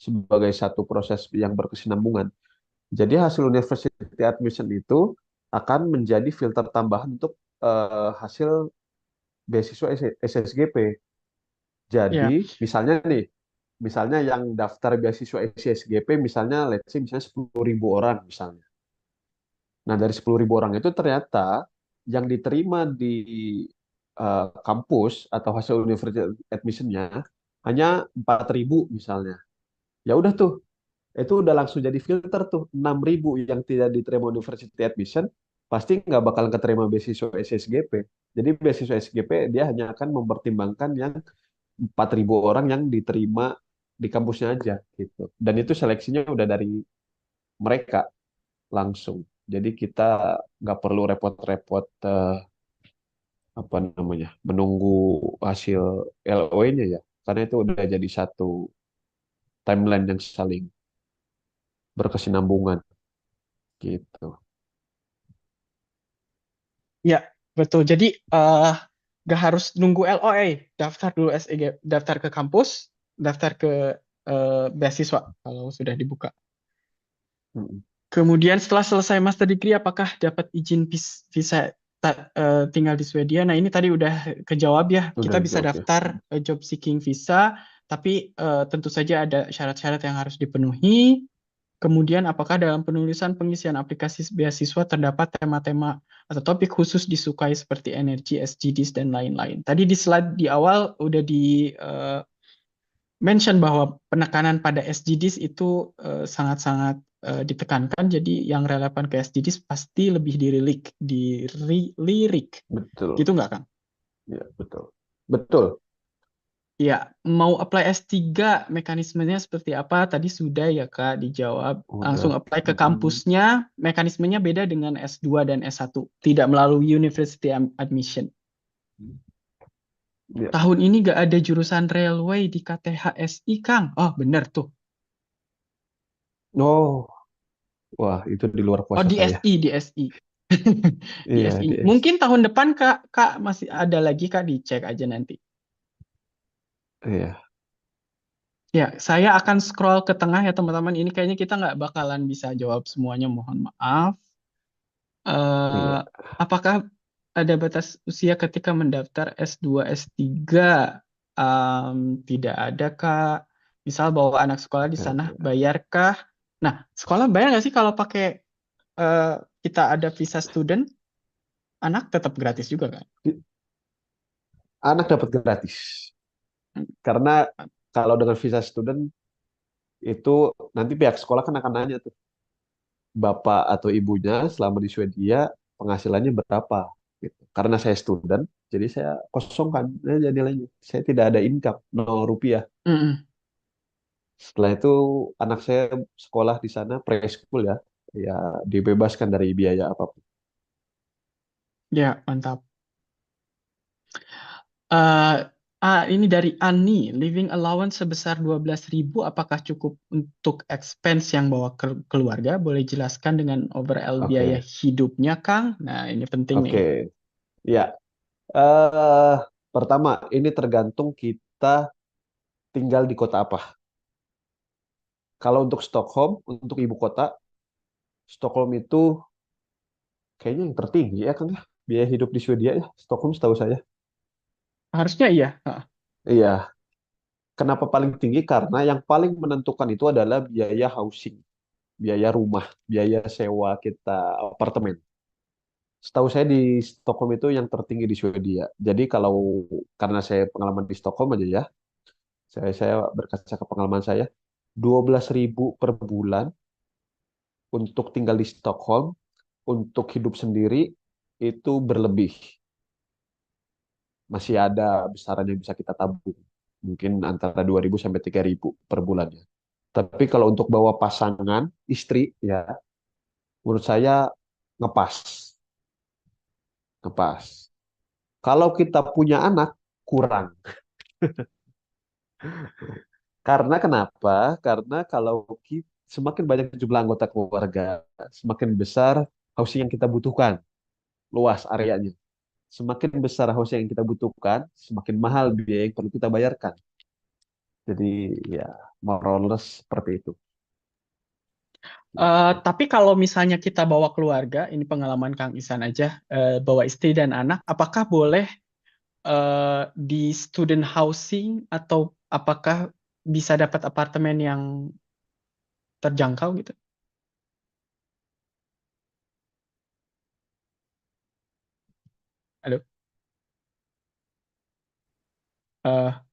sebagai satu proses yang berkesinambungan. Jadi hasil university admission itu akan menjadi filter tambahan untuk hasil beasiswa SSGP. Jadi Ya. misalnya yang daftar beasiswa SSGP misalnya let's say misalnya 10.000 orang misalnya. Nah, dari 10.000 orang itu ternyata yang diterima di kampus atau hasil university admission-nya hanya 4.000 misalnya. Ya udah tuh, itu udah langsung jadi filter tuh. 6.000 yang tidak diterima university admission pasti nggak bakal keterima beasiswa SSGP. Jadi beasiswa SSGP dia hanya akan mempertimbangkan yang 4.000 orang yang diterima di kampusnya aja gitu. Dan itu seleksinya udah dari mereka langsung. Jadi kita nggak perlu repot-repot apa namanya menunggu hasil LOE-nya ya, karena itu udah jadi satu timeline yang saling berkesinambungan gitu. Ya, betul. Jadi nggak harus nunggu LOA, daftar dulu SEG, daftar ke kampus, daftar ke beasiswa kalau sudah dibuka. Kemudian setelah selesai master degree, apakah dapat izin visa tinggal di Swedia? Nah ini tadi udah kejawab ya. Kita bisa daftar job seeking visa, Tapi tentu saja ada syarat-syarat yang harus dipenuhi. Kemudian, apakah dalam penulisan pengisian aplikasi beasiswa terdapat tema-tema atau topik khusus disukai seperti energi, SDGs, dan lain-lain. Tadi di slide di awal udah di mention bahwa penekanan pada SDGs itu sangat-sangat ditekankan. Jadi yang relevan ke SDGs pasti lebih dilirik. Betul. Gitu nggak, Kang? Ya, betul. Betul. Ya, mau apply S3 mekanismenya seperti apa? Tadi sudah ya Kak dijawab. Langsung Udah. apply ke kampusnya, mekanismenya beda dengan S2 dan S1. Tidak melalui university admission. Ya. Tahun ini nggak ada jurusan railway di KTHSI, Kang. Oh, bener tuh. Oh, wah itu di luar Oh, kuasa di saya. SI, di SI. Di Iya, SI. di Mungkin tahun depan Kak masih ada lagi, Kak, dicek aja nanti. Iya. Ya, saya akan scroll ke tengah ya teman-teman. Ini kayaknya kita nggak bakalan bisa jawab semuanya, mohon maaf. Iya. Apakah ada batas usia ketika mendaftar S2, S3? Tidak ada, Kak. Misal bawa anak sekolah di sana, bayarkah? Nah, sekolah bayar nggak sih kalau pakai kita ada visa student? Anak tetap gratis juga, kan? Anak dapat gratis. Karena kalau dengan visa student itu nanti pihak sekolah kan akan nanya tuh, bapak atau ibunya selama di Swedia penghasilannya berapa gitu. Karena saya student, jadi saya kosongkan aja nilainya. Saya tidak ada income, 0 rupiah. Mm-mm. Setelah itu anak saya sekolah di sana preschool ya, ya dibebaskan dari biaya apapun. Ya, mantap. Ini dari Ani, living allowance sebesar 12.000, apakah cukup untuk expense yang bawa keluarga? Boleh jelaskan dengan overall biaya Oke. hidupnya, Kang? Nah, ini penting nih. Oke, ya. Pertama, ini tergantung kita tinggal di kota apa. Kalau untuk Stockholm, untuk ibu kota, Stockholm itu kayaknya yang tertinggi ya kan ya, biaya hidup di Swedia ya, Stockholm setahu saya. Harusnya iya. Iya. Kenapa paling tinggi? Karena yang paling menentukan itu adalah biaya housing, biaya rumah, biaya sewa kita apartemen. Setahu saya di Stockholm itu yang tertinggi di Swedia. Jadi kalau karena saya pengalaman di Stockholm aja ya, saya berkaca ke pengalaman saya, 12.000 per bulan untuk tinggal di Stockholm, untuk hidup sendiri itu berlebih. Masih ada besaran yang bisa kita tabung. Mungkin antara 2.000 sampai 3.000 per bulannya. Tapi kalau untuk bawa pasangan, istri, ya menurut saya ngepas. Ngepas. Kalau kita punya anak, kurang. Karena kenapa? Karena kalau semakin banyak jumlah anggota keluarga, semakin besar housing yang kita butuhkan, luas areanya. Semakin besar housing yang kita butuhkan, semakin mahal biaya yang perlu kita bayarkan. Jadi ya, more or less seperti itu. Tapi kalau misalnya kita bawa keluarga, ini pengalaman Kang Isan aja, bawa istri dan anak, apakah boleh di student housing atau apakah bisa dapat apartemen yang terjangkau gitu? Halo?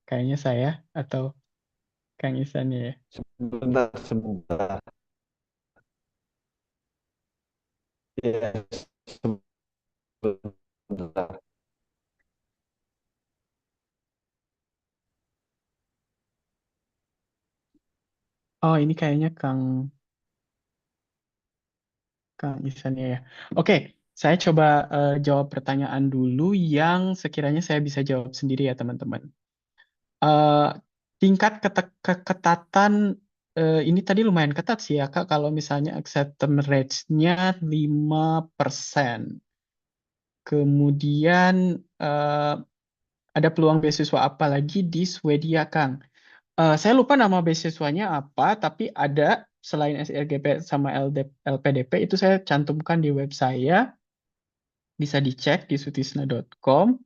Kayaknya saya atau Kang Isan ya. Sebentar, sebentar. Ya, sebentar. Oh, ini kayaknya Kang Isan ya. Oke, saya coba jawab pertanyaan dulu yang sekiranya saya bisa jawab sendiri ya teman-teman. Tingkat keketatan ini tadi lumayan ketat sih ya Kak, kalau misalnya acceptance rate-nya 5%. Kemudian ada peluang beasiswa apa lagi di Swedia, Kang? Saya lupa nama beasiswanya apa, tapi ada selain SRGP sama LPDP, itu saya cantumkan di web saya, bisa dicek di sutisna.com.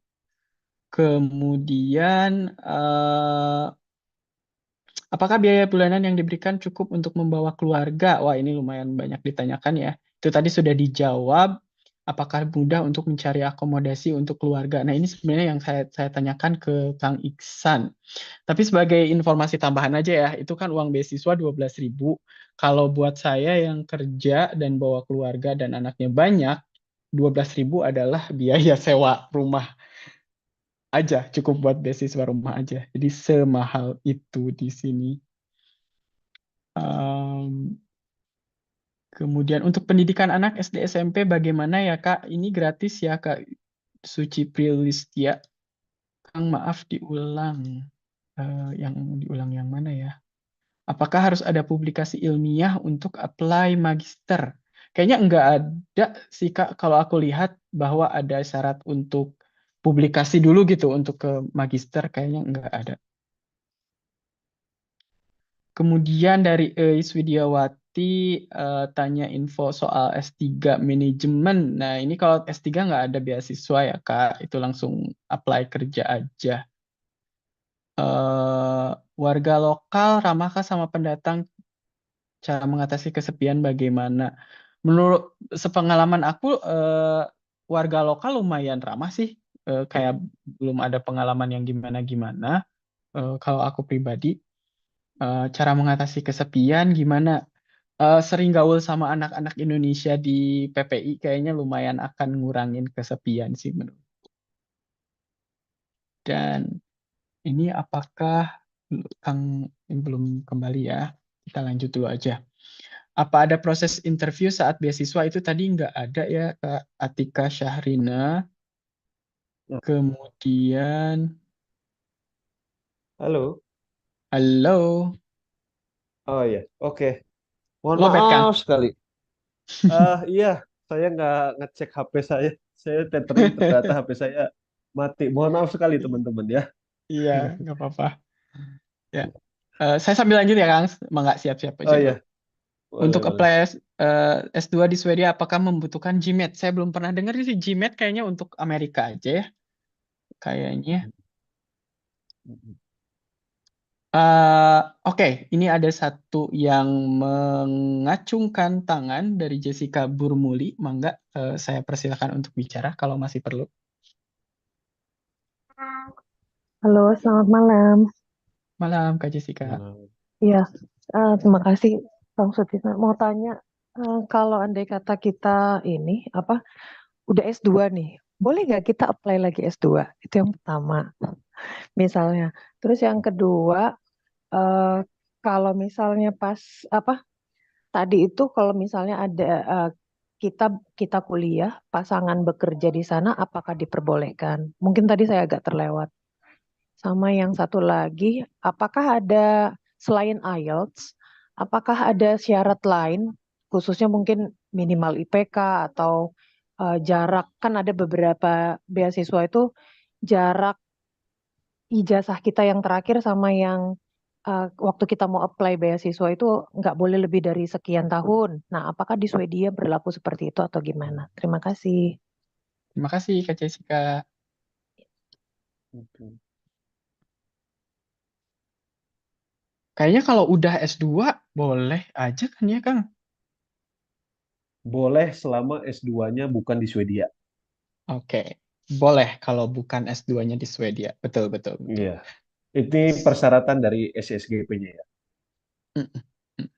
Kemudian Apakah biaya bulanan yang diberikan cukup untuk membawa keluarga? Wah, ini lumayan banyak ditanyakan ya. Itu tadi sudah dijawab. Apakah mudah untuk mencari akomodasi untuk keluarga? Nah, ini sebenarnya yang saya tanyakan ke Kang Iksan. Tapi sebagai informasi tambahan aja ya, itu kan uang beasiswa 12.000. Kalau buat saya yang kerja dan bawa keluarga dan anaknya banyak, 12.000 adalah biaya sewa rumah aja, cukup buat beasiswa rumah aja. Jadi semahal itu di sini. Em, Kemudian untuk pendidikan anak SD SMP bagaimana ya Kak? Ini gratis ya Kak Suci Prilistia. Kang maaf diulang. Yang diulang yang mana ya? Apakah harus ada publikasi ilmiah untuk apply magister? Kayaknya enggak ada sih Kak, kalau aku lihat bahwa ada syarat untuk publikasi dulu gitu untuk ke magister, kayaknya enggak ada. Kemudian dari Eis Widiawati tanya info soal S3 manajemen. Nah, ini kalau S3 nggak ada beasiswa ya Kak, itu langsung apply kerja aja. Warga lokal ramahkah sama pendatang, cara mengatasi kesepian bagaimana? Menurut sepengalaman aku, warga lokal lumayan ramah sih. Kayak belum ada pengalaman yang gimana-gimana. Kalau aku pribadi, cara mengatasi kesepian gimana? Sering gaul sama anak-anak Indonesia di PPI kayaknya lumayan akan ngurangin kesepian sih menurut. Dan ini apakah Kang belum kembali ya? Kita lanjut dulu aja. Apa ada proses interview saat beasiswa? Itu tadi nggak ada ya, Kak Atika Syahrina. Kemudian, Halo. halo, Oh iya, oke. Mohon lobet Kang. maaf sekali. Iya, saya nggak ngecek HP saya. Saya tethering ternyata HP saya mati. Mohon maaf sekali teman-teman ya. Iya, nggak apa-apa. Ya, saya sambil lanjut ya Kang, nggak siap-siap Oh aja iya, dulu. boleh Untuk boleh. apply S2 di Swedia, apakah membutuhkan GMAT? Saya belum pernah dengar sih GMAT, kayaknya untuk Amerika aja ya, kayaknya. Oke, ini ada satu yang mengacungkan tangan dari Jessica Burmuli. Mangga, saya persilakan untuk bicara kalau masih perlu. Halo, selamat malam. Malam, Kak Jessica. Iya, terima kasih Bang Sutisna. Mau tanya, kalau andai kata kita ini apa udah S2 nih, boleh nggak kita apply lagi S2? Itu yang pertama, misalnya. Terus yang kedua, eh, kalau misalnya pas apa tadi itu kalau misalnya ada kita kita kuliah, pasangan bekerja di sana, apakah diperbolehkan? Mungkin tadi saya agak terlewat. Sama yang satu lagi, apakah ada selain IELTS, apakah ada syarat lain, khususnya mungkin minimal IPK atau jarak, kan ada beberapa beasiswa itu jarak ijazah kita yang terakhir sama yang waktu kita mau apply beasiswa itu nggak boleh lebih dari sekian tahun. Nah, apakah di Swedia berlaku seperti itu atau gimana? Terima kasih. Terima kasih, Kak Jessica. Kayaknya kalau udah S2, boleh aja kan ya, Kang? Boleh selama S2-nya bukan di Swedia. Oke, boleh kalau bukan S2-nya di Swedia. Betul, betul, betul. Iya. Ini persyaratan dari SSGP-nya ya. Mm, mm.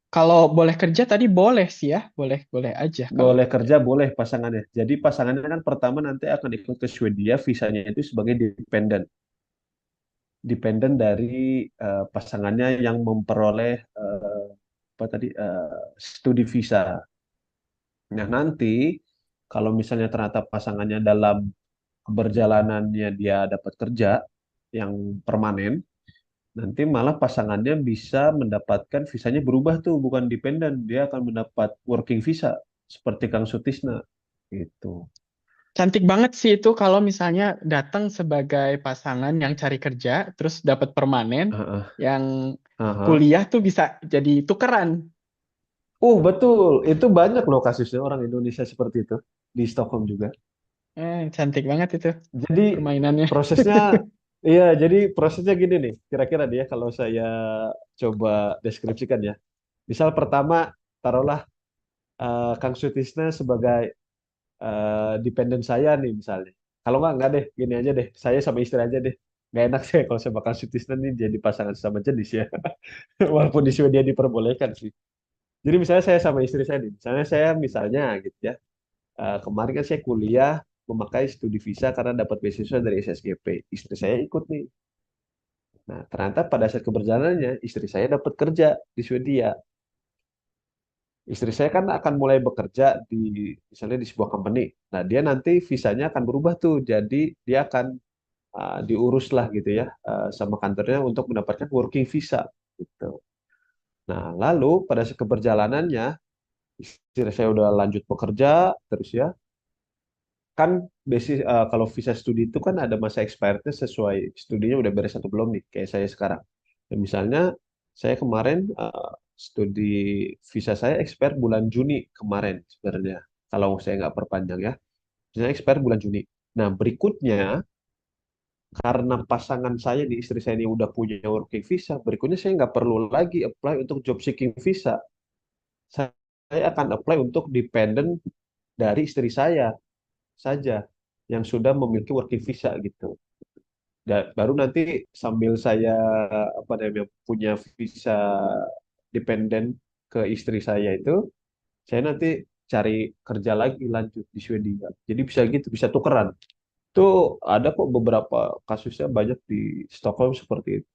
Kalau boleh kerja tadi boleh sih ya, boleh boleh aja kalau Boleh kerja, boleh pasangannya. Jadi pasangannya kan pertama nanti akan ikut ke Swedia, visanya itu sebagai dependen. Dependen dari pasangannya yang memperoleh apa tadi studi visa. Nah, nanti kalau misalnya ternyata pasangannya dalam perjalanannya dia dapat kerja yang permanen, nanti malah pasangannya bisa mendapatkan visanya berubah tuh, bukan dependen, dia akan mendapat working visa seperti Kang Sutisna gitu. cantik banget sih itu kalau misalnya datang sebagai pasangan yang cari kerja, terus dapat permanen, Heeh, yang heeh. kuliah tuh bisa jadi tukeran. Betul, itu banyak loh kasusnya orang Indonesia seperti itu di Stockholm juga. Cantik banget itu Jadi permainannya. prosesnya Iya, jadi prosesnya gini nih, kira-kira dia kalau saya coba deskripsikan ya. Misal pertama, taruhlah Kang Sutisna sebagai dependen saya nih misalnya. Kalau nggak deh, gini aja deh, saya sama istri aja deh. Nggak enak sih kalau sama Kang Sutisna nih jadi pasangan sama jenis ya. Walaupun di Swedia diperbolehkan sih. Jadi misalnya saya sama istri saya nih, misalnya gitu ya. Kemarin kan saya kuliah memakai studi visa karena dapat beasiswa dari SSGP. Istri saya ikut nih. Nah, ternyata pada saat keberjalanannya, istri saya dapat kerja di Swedia. Istri saya kan akan mulai bekerja di misalnya di sebuah company. Nah, dia nanti visanya akan berubah tuh. Jadi dia akan diurus lah gitu ya sama kantornya untuk mendapatkan working visa gitu. Nah, lalu pada saat keberjalanannya, istri saya udah lanjut bekerja terus ya. Kan kalau visa studi itu kan ada masa expirednya sesuai studinya udah beres atau belum nih, kayak saya sekarang. Dan misalnya saya kemarin studi visa saya expire bulan Juni kemarin sebenarnya. Kalau saya nggak perpanjang ya, misalnya expire bulan Juni. Nah berikutnya karena pasangan saya nih istri saya ini udah punya working visa, berikutnya saya nggak perlu lagi apply untuk job seeking visa. Saya akan apply untuk dependent dari istri saya saja yang sudah memiliki working visa gitu. Baru nanti sambil saya apa namanya punya visa dependen ke istri saya itu, saya nanti cari kerja lagi lanjut di Swedia. Jadi bisa gitu, bisa tukeran. Itu ada kok beberapa kasusnya banyak di Stockholm seperti itu.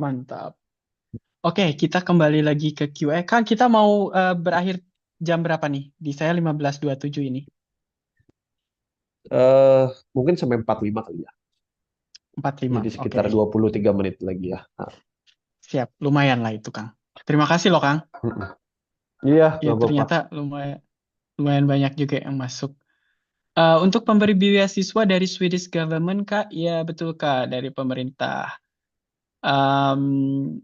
Mantap. Oke, kita kembali lagi ke Q&A. Kan kita mau berakhir jam berapa nih? Di saya 15.27 ini. Mungkin sampai 45 kali ya. 45. Jadi Oke. sekitar 23 menit lagi ya. Nah, Siap. Lumayan lah itu, Kang. Terima kasih loh, Kang. iya, Ya, nggak apa-apa. ternyata lumayan banyak juga yang masuk. Untuk pemberi beasiswa dari Swedish government, Kak, ya betul, Kak, dari pemerintah. Em,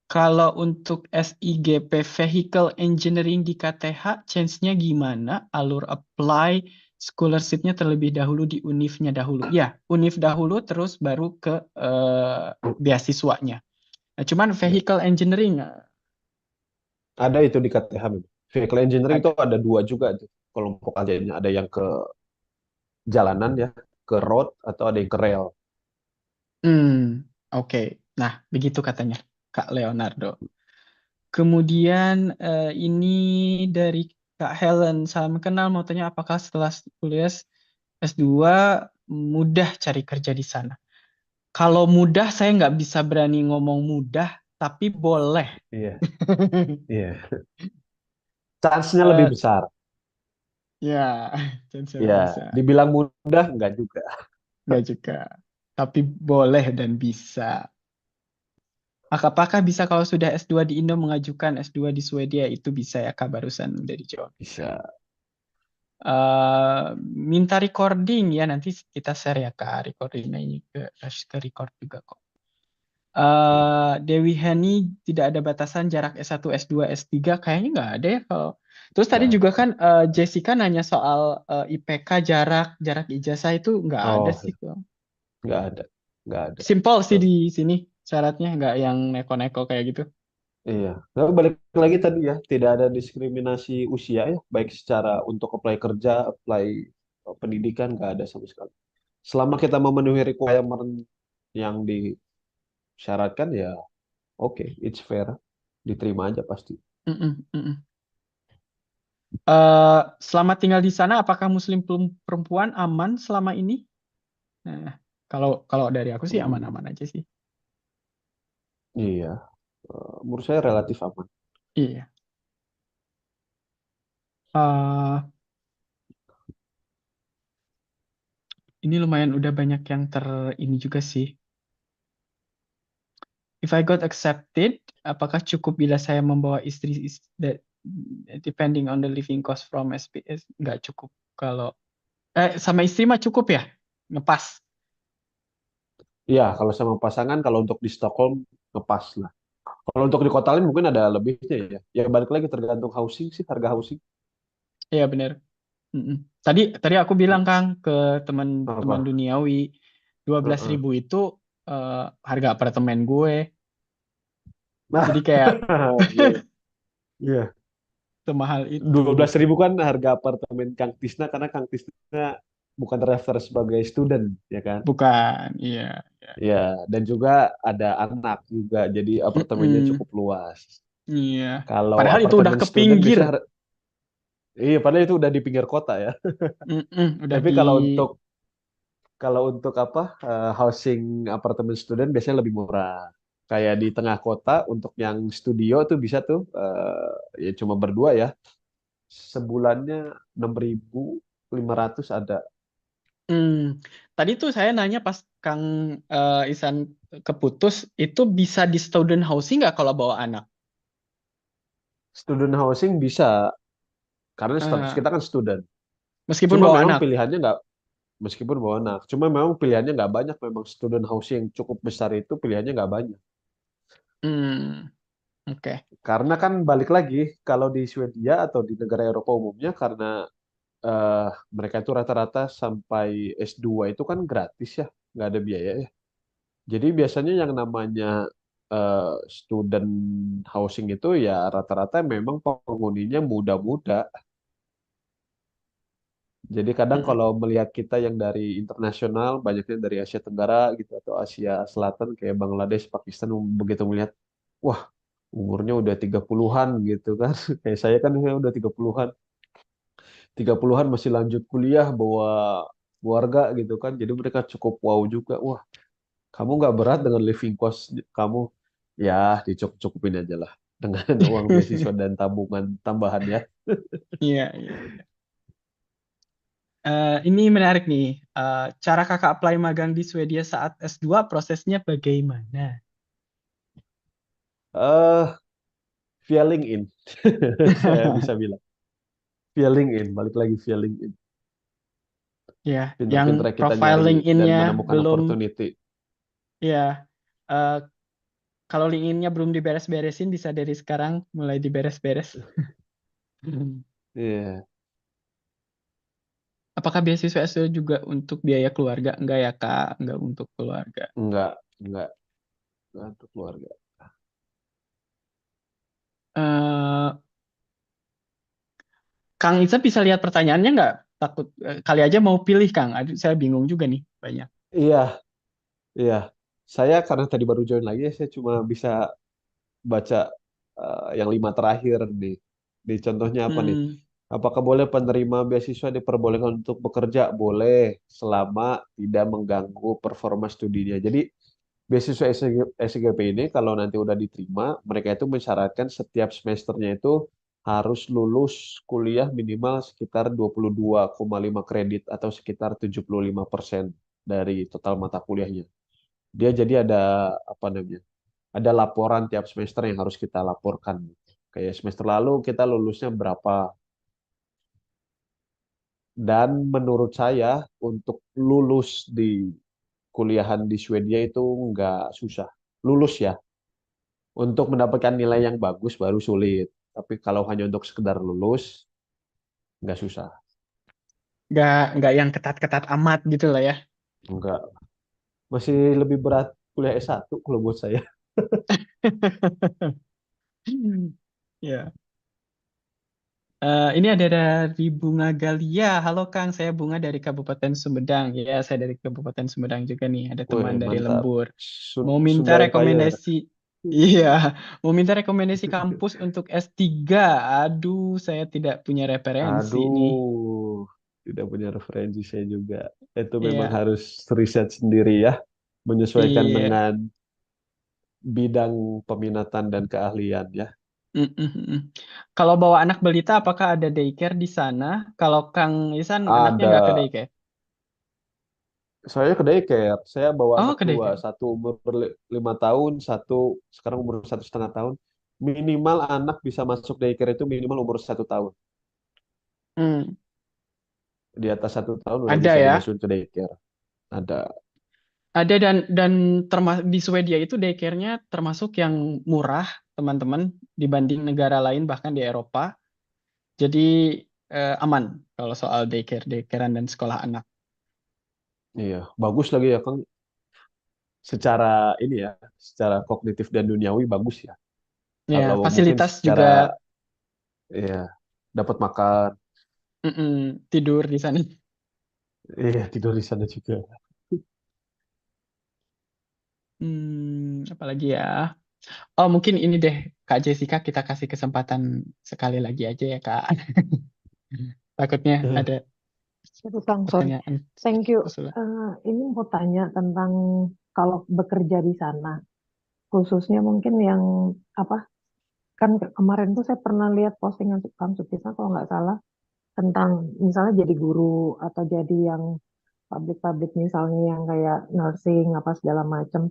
Kalau untuk SIGP Vehicle Engineering di KTH, chance-nya gimana? Alur apply scholarship-nya terlebih dahulu di UNIF-nya dahulu. Ya, UNIF dahulu terus baru ke beasiswanya. Nah, cuman vehicle engineering Ada itu di KTH memang. Vehicle engineering itu ada. ada dua juga tuh kelompok kerjanya. Ada yang ke jalanan ya, ke road atau ada yang ke rail. Oke. Nah, begitu katanya Kak Leonardo. Kemudian ini dari Kak Helen, salam kenal, mau tanya apakah setelah kuliah S2 mudah cari kerja di sana? Kalau mudah saya nggak bisa berani ngomong mudah, tapi boleh. Iya, iya. Chance-nya lebih Eh, besar. ya, chance Ya, bisa. dibilang mudah enggak juga. Nggak juga. Tapi boleh dan bisa. Apakah bisa kalau sudah S2 di Indo mengajukan S2 di Swedia? Itu bisa ya, Kak, barusan udah dijawab. Bisa. Minta recording ya, nanti kita share ya, Kak, recordingnya ini ke record juga kok. Dewi Heni, tidak ada batasan jarak S1, S2, S3, kayaknya nggak ada ya kalau. Terus tadi Nggak juga ada. kan Jessica nanya soal IPK jarak ijazah itu nggak ada Oh, sih kok. nggak ada. Nggak ada. Simple sih Tuh. di sini syaratnya, nggak yang neko-neko kayak gitu. Iya. Nah, balik lagi tadi ya, tidak ada diskriminasi usia ya, baik secara untuk apply kerja, apply pendidikan, nggak ada sama sekali. Selama kita memenuhi requirement yang disyaratkan ya, oke, it's fair. Diterima aja pasti. Mm-mm, mm-mm. Selama tinggal di sana, apakah Muslim perempuan aman selama ini? Nah, kalau dari aku sih Hmm, aman-aman aja sih. iya. Menurut saya relatif aman. Iya. Eh, ini lumayan udah banyak yang ini juga sih. If I got accepted, apakah cukup bila saya membawa istri depending on the living cost from SPS? Nggak cukup. Kalau sama istri mah cukup ya? Ngepas. Iya, kalau sama pasangan, kalau untuk di Stockholm, ngepas lah. Kalau untuk di kota lain mungkin ada lebihnya ya. Ya balik lagi tergantung housing sih, harga housing. Iya benar. Tadi aku bilang Kang ke teman-teman Apa? duniawi, 12.000 Heeh. itu harga apartemen gue. Nah, Jadi kayak iya, iya. semahal itu 12.000 gitu. kan harga apartemen Kang Tisna karena Kang Tisna bukan terdaftar sebagai student, ya kan? Bukan, iya. Ya, dan juga ada anak juga, jadi apartemennya Mm-mm, cukup luas. iya. Kalau Padahal itu udah apartemen ke student pinggir. biasanya, iya, padahal itu udah di pinggir kota ya. Udah Tapi di kalau untuk apa housing apartemen student biasanya lebih murah. Kayak di tengah kota untuk yang studio tuh bisa tuh ya cuma berdua ya. Sebulannya 6.500 ada. Tadi tuh saya nanya pas Kang Isan keputus, itu bisa di student housing nggak kalau bawa anak? Student housing bisa karena status Eh, kita kan student. meskipun Cuma bawa memang anak. pilihannya nggak meskipun bawa anak. Cuma memang pilihannya nggak banyak. Memang student housing yang cukup besar itu pilihannya nggak banyak. Hmm, oke. Karena kan balik lagi kalau di Swedia atau di negara Eropa umumnya karena eh, mereka itu rata-rata sampai S2 itu kan gratis ya, nggak ada biaya ya. Jadi biasanya yang namanya student housing itu ya rata-rata memang penghuninya muda-muda. Jadi kadang Mm-mm. kalau melihat kita yang dari internasional, banyaknya dari Asia Tenggara gitu atau Asia Selatan kayak Bangladesh, Pakistan begitu melihat, wah umurnya udah 30-an gitu kan. Kayak saya kan udah 30-an. 30-an masih lanjut kuliah bawa keluarga gitu kan. Jadi mereka cukup wow juga. Wah, kamu nggak berat dengan living cost kamu. Ya, dicukup-cukupin aja lah dengan uang beasiswa dan tabungan tambahan ya. Iya, iya. Ini menarik nih. Cara kakak apply magang di Swedia saat S2 prosesnya bagaimana? eh Via LinkedIn. Saya bisa bilang. Via LinkedIn, balik lagi via LinkedIn. Ya, yang Pinter-pinter kita profile nyari dan LinkedIn-nya menemukan belum, opportunity. ya, eh, kalau LinkedIn-nya belum diberes-beresin, bisa dari sekarang mulai diberes-beres. Iya, Apakah beasiswa S2 juga untuk biaya keluarga? Enggak ya, Kak. Enggak untuk keluarga. enggak, enggak, enggak untuk keluarga. Eh, Kang Ica bisa lihat pertanyaannya nggak? Takut kali aja mau pilih, Kang. Aduh, saya bingung juga nih, banyak. Iya, iya. Saya karena tadi baru join lagi, saya cuma bisa baca yang 5 terakhir nih. Di contohnya apa nih? Hmm, Apakah boleh penerima beasiswa diperbolehkan untuk bekerja? Boleh, selama tidak mengganggu performa studinya. Jadi, beasiswa SGP ini kalau nanti udah diterima, mereka itu mensyaratkan setiap semesternya itu harus lulus kuliah minimal sekitar 22,5 kredit atau sekitar 75% dari total mata kuliahnya. Dia jadi ada apa namanya? Ada laporan tiap semester yang harus kita laporkan. Kayak semester lalu kita lulusnya berapa. Dan menurut saya untuk lulus di kuliahan di Swedia itu nggak susah. Lulus ya. Untuk mendapatkan nilai yang bagus baru sulit. Tapi kalau hanya untuk sekedar lulus, nggak susah. nggak yang ketat-ketat amat gitu lah ya. Nggak. Masih lebih berat kuliah S1 kalau buat saya. Ya. Ini ada dari Bunga Galia. Halo Kang, saya Bunga dari Kabupaten Sumedang. Ya, saya dari Kabupaten Sumedang juga nih. Ada Wih, teman dari mantap. Lembur. Mau minta Sunda Empire. rekomendasi. Iya, mau minta rekomendasi kampus untuk S3. Aduh, saya tidak punya referensi nih. Aduh, tidak punya referensi saya juga. Itu memang Iya, harus riset sendiri ya, menyesuaikan iya. dengan bidang peminatan dan keahlian ya. Mm, mm, mm. Kalau bawa anak balita, apakah ada daycare di sana? Kalau Kang Isan anaknya Ada, nggak ke daycare? saya ke daycare, saya bawa Oh, anak ke dua, daycare. satu umur 5 tahun, satu sekarang umur 1,5 tahun. Minimal anak bisa masuk daycare itu minimal umur 1 tahun. Hmm, Di atas 1 tahun udah ada bisa ya. dimasukin ke daycare. Ada. Ada dan di Swedia itu daycare-nya termasuk yang murah, teman-teman, dibanding negara lain bahkan di Eropa. Jadi aman kalau soal daycarean dan sekolah anak. Iya, bagus lagi ya Kang. Secara ini ya, secara kognitif dan duniawi bagus ya. Ya, Kalau mungkin fasilitas juga secara ya dapat makan, tidur di sana. iya tidur di sana juga. Apalagi ya. Oh, mungkin ini deh, Kak Jessica, kita kasih kesempatan sekali lagi aja ya, Kak. Takutnya ada Aduh, Kang, sorry. pertanyaan Thank you. susulan. Ini mau tanya tentang kalau bekerja di sana, khususnya mungkin yang apa? Kan kemarin tuh saya pernah lihat postingan Kang Sutisna kalau nggak salah tentang misalnya jadi guru atau jadi yang publik-publik misalnya yang kayak nursing apa segala macam.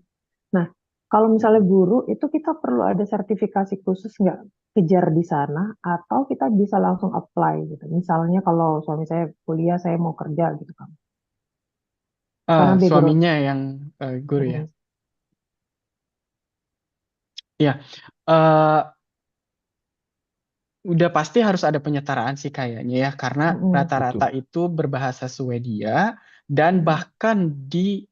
Nah, kalau misalnya guru itu kita perlu ada sertifikasi khusus nggak kejar di sana atau kita bisa langsung apply gitu. Misalnya kalau suami saya kuliah, saya mau kerja gitu kan. Karena background. Suaminya yang guru ya. Mm, Iya. Eh, Udah pasti harus ada penyetaraan sih kayaknya ya, karena mm, rata-rata Betul. itu berbahasa Swedia dan mm, bahkan di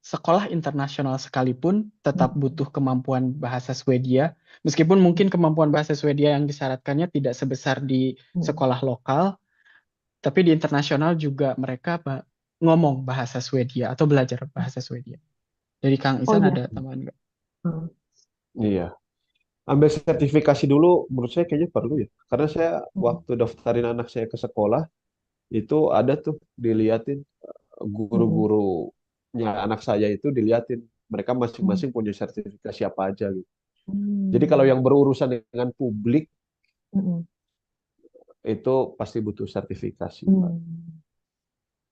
sekolah internasional sekalipun tetap mm, butuh kemampuan bahasa Swedia, meskipun mungkin kemampuan bahasa Swedia yang disyaratkannya tidak sebesar di mm. sekolah lokal, tapi di internasional juga mereka ngomong bahasa Swedia atau belajar bahasa Swedia. Jadi Kang Oh Isan iya. ada tambahan nggak? Mm, Iya. Ambil sertifikasi dulu menurut saya kayaknya perlu ya. Karena saya mm, waktu daftarin anak saya ke sekolah itu ada tuh diliatin mm, guru-gurunya anak saya itu diliatin mereka mm, masing-masing punya sertifikasi apa aja gitu. Jadi kalau mm, yang berurusan dengan publik mm, itu pasti butuh sertifikasi, Pak. mm.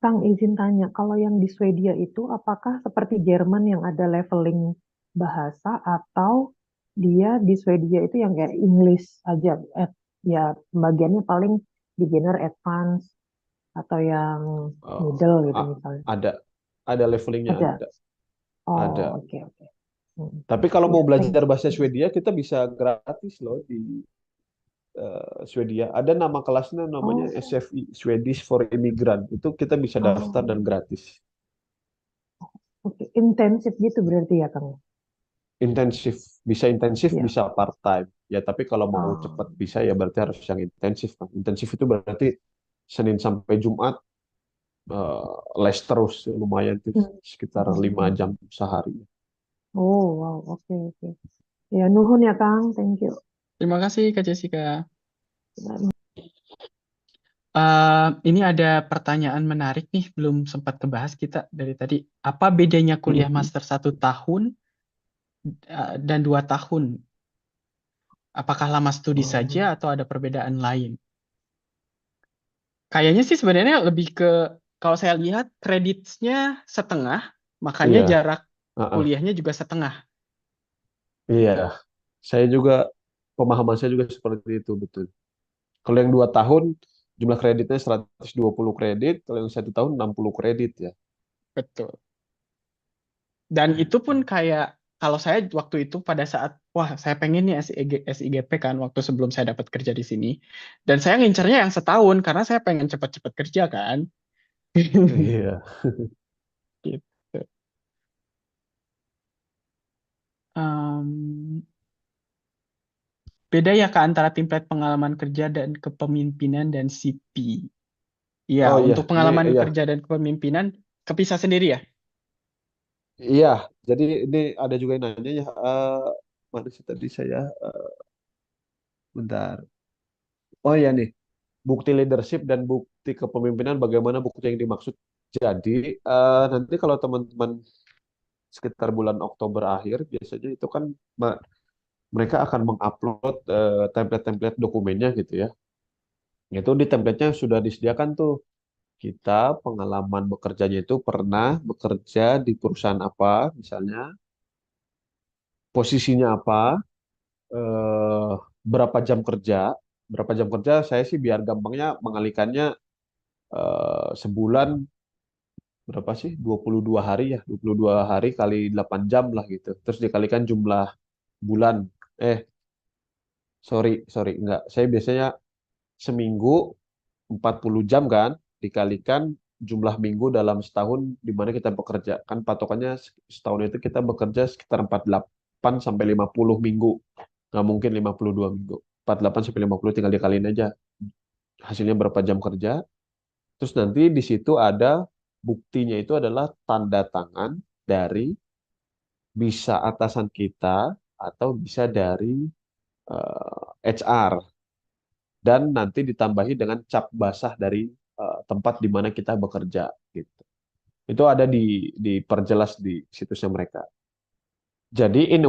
Kang izin tanya, kalau yang di Swedia itu apakah seperti Jerman yang ada leveling bahasa atau dia di Swedia itu yang kayak English aja, ya pembagiannya paling beginner, advance atau yang Eh, middle gitu a- misalnya. ada levelingnya Ada. ada. Oh, oke oke. Hmm. Tapi kalau Ya, mau thank belajar you. bahasa Swedia kita bisa gratis loh di Swedia. Ada nama kelasnya namanya Oh, SFI, Swedish for Immigrant. Itu kita bisa daftar oh, dan gratis. oke. Intensif gitu berarti ya, Kang? Intensif, Ya. bisa part time. Ya, tapi kalau mau Oh. cepat bisa ya berarti harus yang intensif, Pak. Intensif itu berarti Senin sampai Jumat eh, les terus lumayan tuh Hmm. sekitar Hmm, 5 jam hmm. sehari. Oh, wow, oke oke. Ya, nuhun ya, Kang. Thank you. Terima kasih Kak Jessica. Ya, Ini ada pertanyaan menarik nih, belum sempat kebahas kita dari tadi. Apa bedanya kuliah Mhm. master 1 tahun dan 2 tahun? Apakah lama studi saja Oh, atau ada perbedaan lain? Kayaknya sih sebenarnya lebih ke, kalau saya lihat kreditnya setengah, makanya iya, jarak ah, kuliahnya juga setengah. iya. Saya juga pemahaman saya juga seperti itu betul. Kalau yang 2 tahun jumlah kreditnya 120 kredit, kalau yang 1 tahun 60 kredit ya. Betul. Dan itu pun kayak, kalau saya waktu itu pada saat, wah saya pengen nih SIGP kan, waktu sebelum saya dapat kerja di sini. Dan saya ngincernya yang setahun, karena saya pengen cepat-cepat kerja kan. Iya. Gitu. Em, Beda ya Kak antara template pengalaman kerja dan kepemimpinan dan CP. Iya, Oh iya, untuk ini pengalaman iya. kerja dan kepemimpinan kepisah sendiri ya? Iya, jadi ini ada juga yang nanya ya, mana sih tadi saya, bentar. Oh ya nih, bukti leadership dan bukti kepemimpinan bagaimana bukti yang dimaksud. Jadi nanti kalau teman-teman sekitar bulan Oktober akhir biasanya itu kan mereka akan mengupload template-template dokumennya gitu ya. Itu di template-nya sudah disediakan tuh kita pengalaman bekerjanya itu pernah bekerja di perusahaan apa misalnya, posisinya apa, eh, berapa jam kerja. Berapa jam kerja saya sih biar gampangnya mengalihkannya sebulan berapa sih? 22 hari ya. 22 hari kali 8 jam lah gitu. Terus dikalikan jumlah bulan. Eh, sorry, sorry, enggak. Saya biasanya seminggu 40 jam kan, dikalikan jumlah minggu dalam setahun di mana kita bekerja. Kan patokannya setahun itu kita bekerja sekitar 48 sampai 50 minggu. Nggak mungkin 52 minggu. 48 sampai 50 tinggal dikaliin aja. Hasilnya berapa jam kerja. Terus nanti di situ ada buktinya itu adalah tanda tangan dari bisa atasan kita atau bisa dari HR. Dan nanti ditambahi dengan cap basah dari tempat di mana kita bekerja gitu. Itu ada diperjelas di situsnya mereka. Jadi in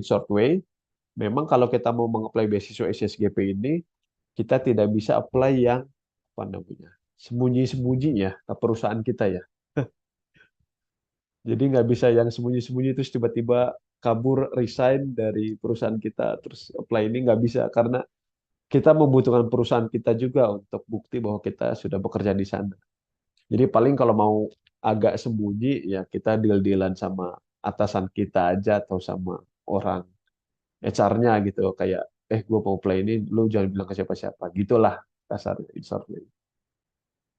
short way, memang kalau kita mau mengapply beasiswa SSGP ini, kita tidak bisa apply yang apa namanya sembunyi-sembunyi ya ke perusahaan kita ya. Jadi nggak bisa yang sembunyi-sembunyi terus tiba-tiba kabur resign dari perusahaan kita terus apply ini nggak bisa karena kita membutuhkan perusahaan kita juga untuk bukti bahwa kita sudah bekerja di sana. Jadi paling kalau mau agak sembunyi ya kita deal-dealan sama atasan kita aja atau sama orang HR-nya gitu kayak gue mau play ini lu jangan bilang ke siapa-siapa gitulah kasarnya shortly.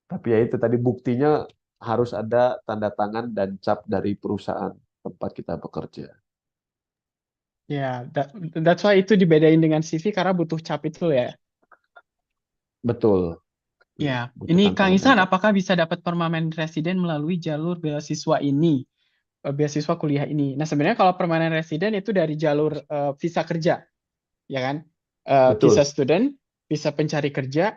Tapi ya itu tadi buktinya harus ada tanda tangan dan cap dari perusahaan tempat kita bekerja. Ya, that's why itu dibedain dengan CV karena butuh cap itu ya. Betul. Ya, Butuh ini tantangan Kang dan Ihsan cap. apakah bisa dapat permanent resident melalui jalur beasiswa ini, beasiswa kuliah ini? Nah, sebenarnya kalau permanent resident itu dari jalur visa kerja, ya kan? Visa Betul. student, visa pencari kerja,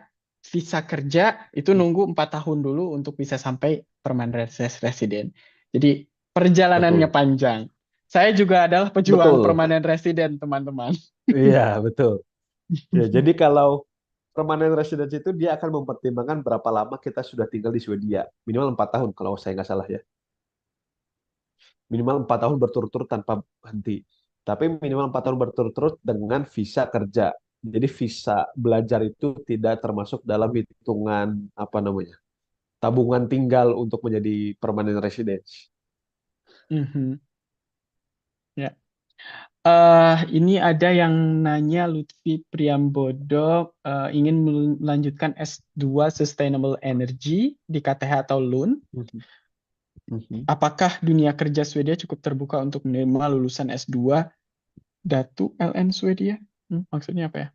visa kerja itu nunggu 4 tahun dulu untuk bisa sampai permanent resident. Jadi perjalanannya Betul. panjang. Saya juga adalah pejuang Betul. permanent resident, teman-teman. Iya, betul. Ya, jadi kalau permanent residence itu dia akan mempertimbangkan berapa lama kita sudah tinggal di Swedia. Minimal 4 tahun kalau saya nggak salah ya. Minimal 4 tahun berturut-turut tanpa henti. Tapi minimal 4 tahun berturut-turut dengan visa kerja. Jadi visa belajar itu tidak termasuk dalam hitungan apa namanya tabungan tinggal untuk menjadi permanent residence. Mhm. Ya. Ini ada yang nanya Lutfi Priambodo ingin melanjutkan S2 Sustainable Energy di KTH atau LUN. Apakah dunia kerja Swedia cukup terbuka untuk menerima lulusan S2 Datu LN Swedia? Maksudnya apa ya?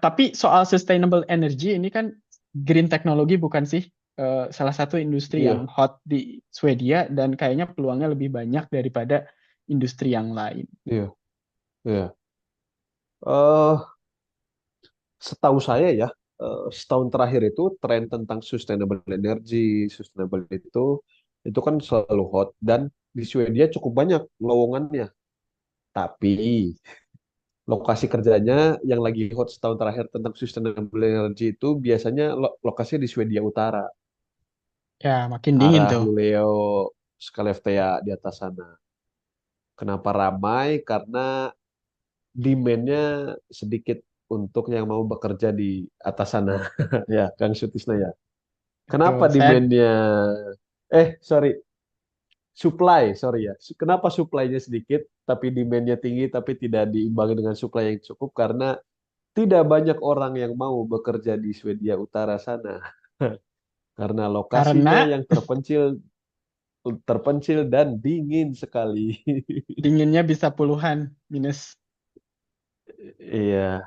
Tapi soal sustainable energy ini kan green technology bukan sih salah satu industri yang Iya, hot di Swedia dan kayaknya peluangnya lebih banyak daripada industri yang lain. iya, iya. Eh, Setahu saya ya, setahun terakhir itu tren tentang sustainable energy, sustainable itu kan selalu hot dan di Swedia cukup banyak lowongannya. Tapi lokasi kerjanya yang lagi hot setahun terakhir tentang sustainable energy itu biasanya lokasinya di Swedia Utara, Ya, makin dingin arah tuh. Luleå, Skellefteå di atas sana. Kenapa ramai? Karena demand-nya sedikit untuk yang mau bekerja di atas sana. Ya, Kang Sutisna ya. Tuh, Kenapa saya demand-nya sorry, sorry ya. Kenapa supply-nya sedikit tapi demand-nya tinggi tapi tidak diimbangi dengan supply yang cukup karena tidak banyak orang yang mau bekerja di Swedia Utara sana. Karena lokasinya karena yang terpencil terpencil dan dingin sekali. dinginnya bisa puluhan minus. Iya,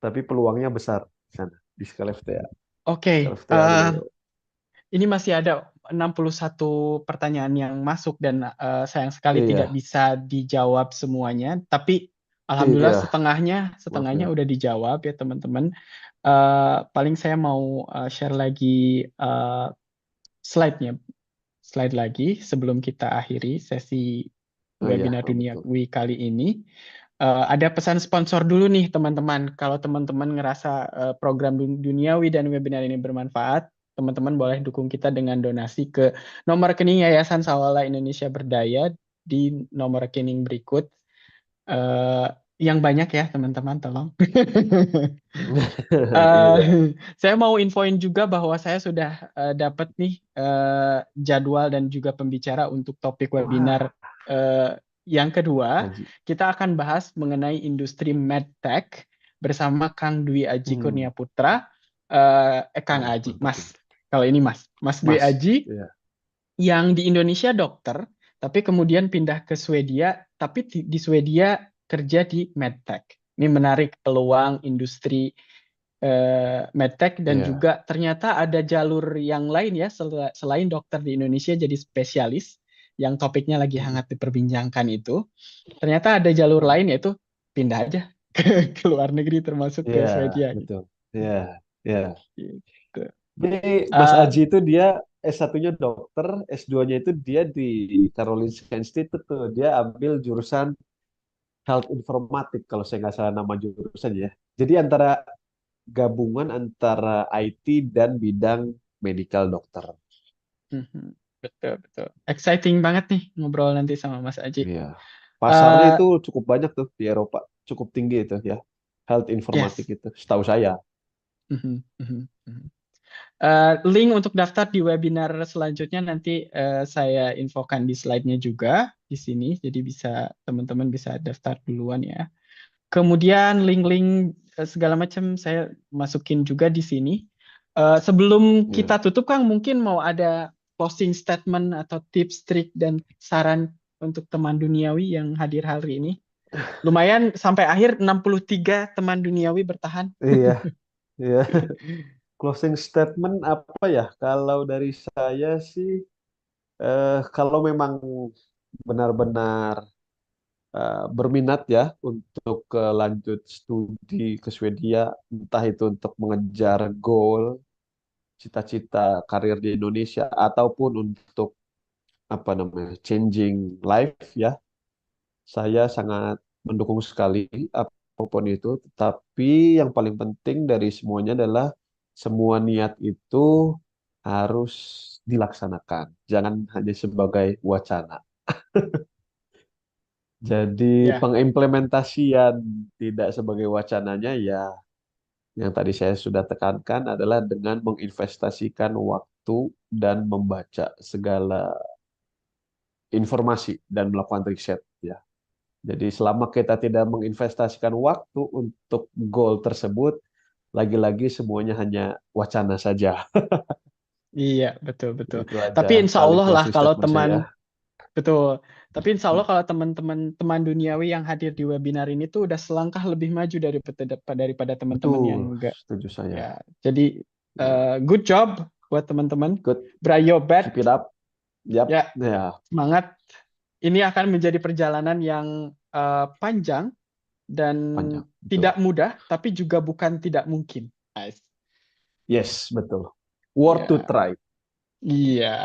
tapi peluangnya besar di sana di Skellefteå. Oke, Skellefteå Luleå. ini masih ada 61 pertanyaan yang masuk dan sayang sekali tidak Iya, bisa dijawab semuanya. Tapi alhamdulillah iya, maaf setengahnya ya. udah dijawab ya teman-teman. Paling saya mau share lagi slide-nya, slide lagi sebelum kita akhiri sesi Oh iya, webinar oh, Dunia betul. UI kali ini. Ada pesan sponsor dulu nih teman-teman. Kalau teman-teman ngerasa program duniawi dan webinar ini bermanfaat, teman-teman boleh dukung kita dengan donasi ke nomor rekening Yayasan Sawala Indonesia Berdaya di nomor rekening berikut. Yang banyak ya teman-teman, tolong. Iya, Saya mau infoin juga bahwa saya sudah dapat nih jadwal dan juga pembicara untuk topik webinar yang kedua. Haji. Kita akan bahas mengenai industri medtech bersama Kang Dwi Aji Hmm. Kurnia Putra, Kang Oh, Aji, mantap Mas. Kalau ini Mas Dwi Mas. Aji Ya. yang di Indonesia dokter, tapi kemudian pindah ke Swedia, tapi di Swedia kerja di medtech. Ini menarik peluang industri medtech dan Iya. juga ternyata ada jalur yang lain ya selain dokter di Indonesia jadi spesialis yang topiknya lagi Hmm. hangat diperbincangkan itu. Ternyata ada jalur lain yaitu pindah aja ke luar negeri termasuk ke Iya, Swedia gitu. betul. Iya, iya. Gitu. Jadi Mas Eh, Aji itu dia S1-nya dokter, S2-nya itu dia di Karolinska Institute tuh. Dia ambil jurusan Health Informatik kalau saya nggak salah nama jurusan ya. Jadi antara gabungan antara IT dan bidang medical dokter. betul betul. Exciting banget nih ngobrol nanti sama Mas Aji. Iya. Pasarnya Eh, itu cukup banyak tuh di Eropa, cukup tinggi itu ya. Health Informatik yes. itu, setahu saya. Mhm, mhm, mhm. Link untuk daftar di webinar selanjutnya nanti saya infokan di slide-nya juga di sini, jadi bisa teman-teman bisa daftar duluan ya. Kemudian link-link segala macam saya masukin juga di sini. Sebelum Iya. kita tutup, Kang, mungkin mau ada closing statement atau tips, trik, dan saran untuk teman duniawi yang hadir hari ini. Lumayan sampai akhir 63 teman duniawi bertahan. Iya, iya. Closing statement apa ya? Kalau dari saya sih, kalau memang benar-benar berminat ya untuk lanjut studi ke Swedia, entah itu untuk mengejar goal, cita-cita karir di Indonesia, ataupun untuk apa namanya changing life ya, saya sangat mendukung sekali apapun itu. Tapi yang paling penting dari semuanya adalah semua niat itu harus dilaksanakan, jangan hanya sebagai wacana. Jadi Ya, pengimplementasian tidak sebagai wacananya ya yang tadi saya sudah tekankan adalah dengan menginvestasikan waktu dan membaca segala informasi dan melakukan riset ya. Jadi selama kita tidak menginvestasikan waktu untuk goal tersebut, lagi-lagi semuanya hanya wacana saja. iya betul betul. Itu aja Tapi insya paling Allah lah closing kalau statement saya. teman betul. Tapi insya Allah kalau teman-teman duniawi yang hadir di webinar ini tuh udah selangkah lebih maju daripada teman-teman yang Betul, enggak. setuju saya. Ya, jadi Ya. good job buat teman-teman. Good, Brayo keep bet. it up. Yap, Ya, ya, semangat. Ini akan menjadi perjalanan yang panjang dan panjang. tidak Betul. mudah, tapi juga bukan tidak mungkin. Nice. Yes, betul. Worth to Ya, try. iya.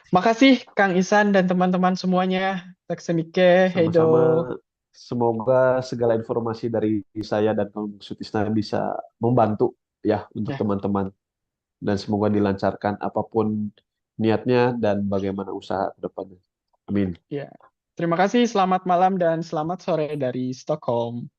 Makasih Kang Isan dan teman-teman semuanya. Taksemike, Sama-sama. heido. Semoga segala informasi dari saya dan Kang Sutisna bisa membantu ya untuk Ya, teman-teman. Dan semoga dilancarkan apapun niatnya dan bagaimana usaha ke depannya. Amin. ya. Terima kasih, selamat malam dan selamat sore dari Stockholm.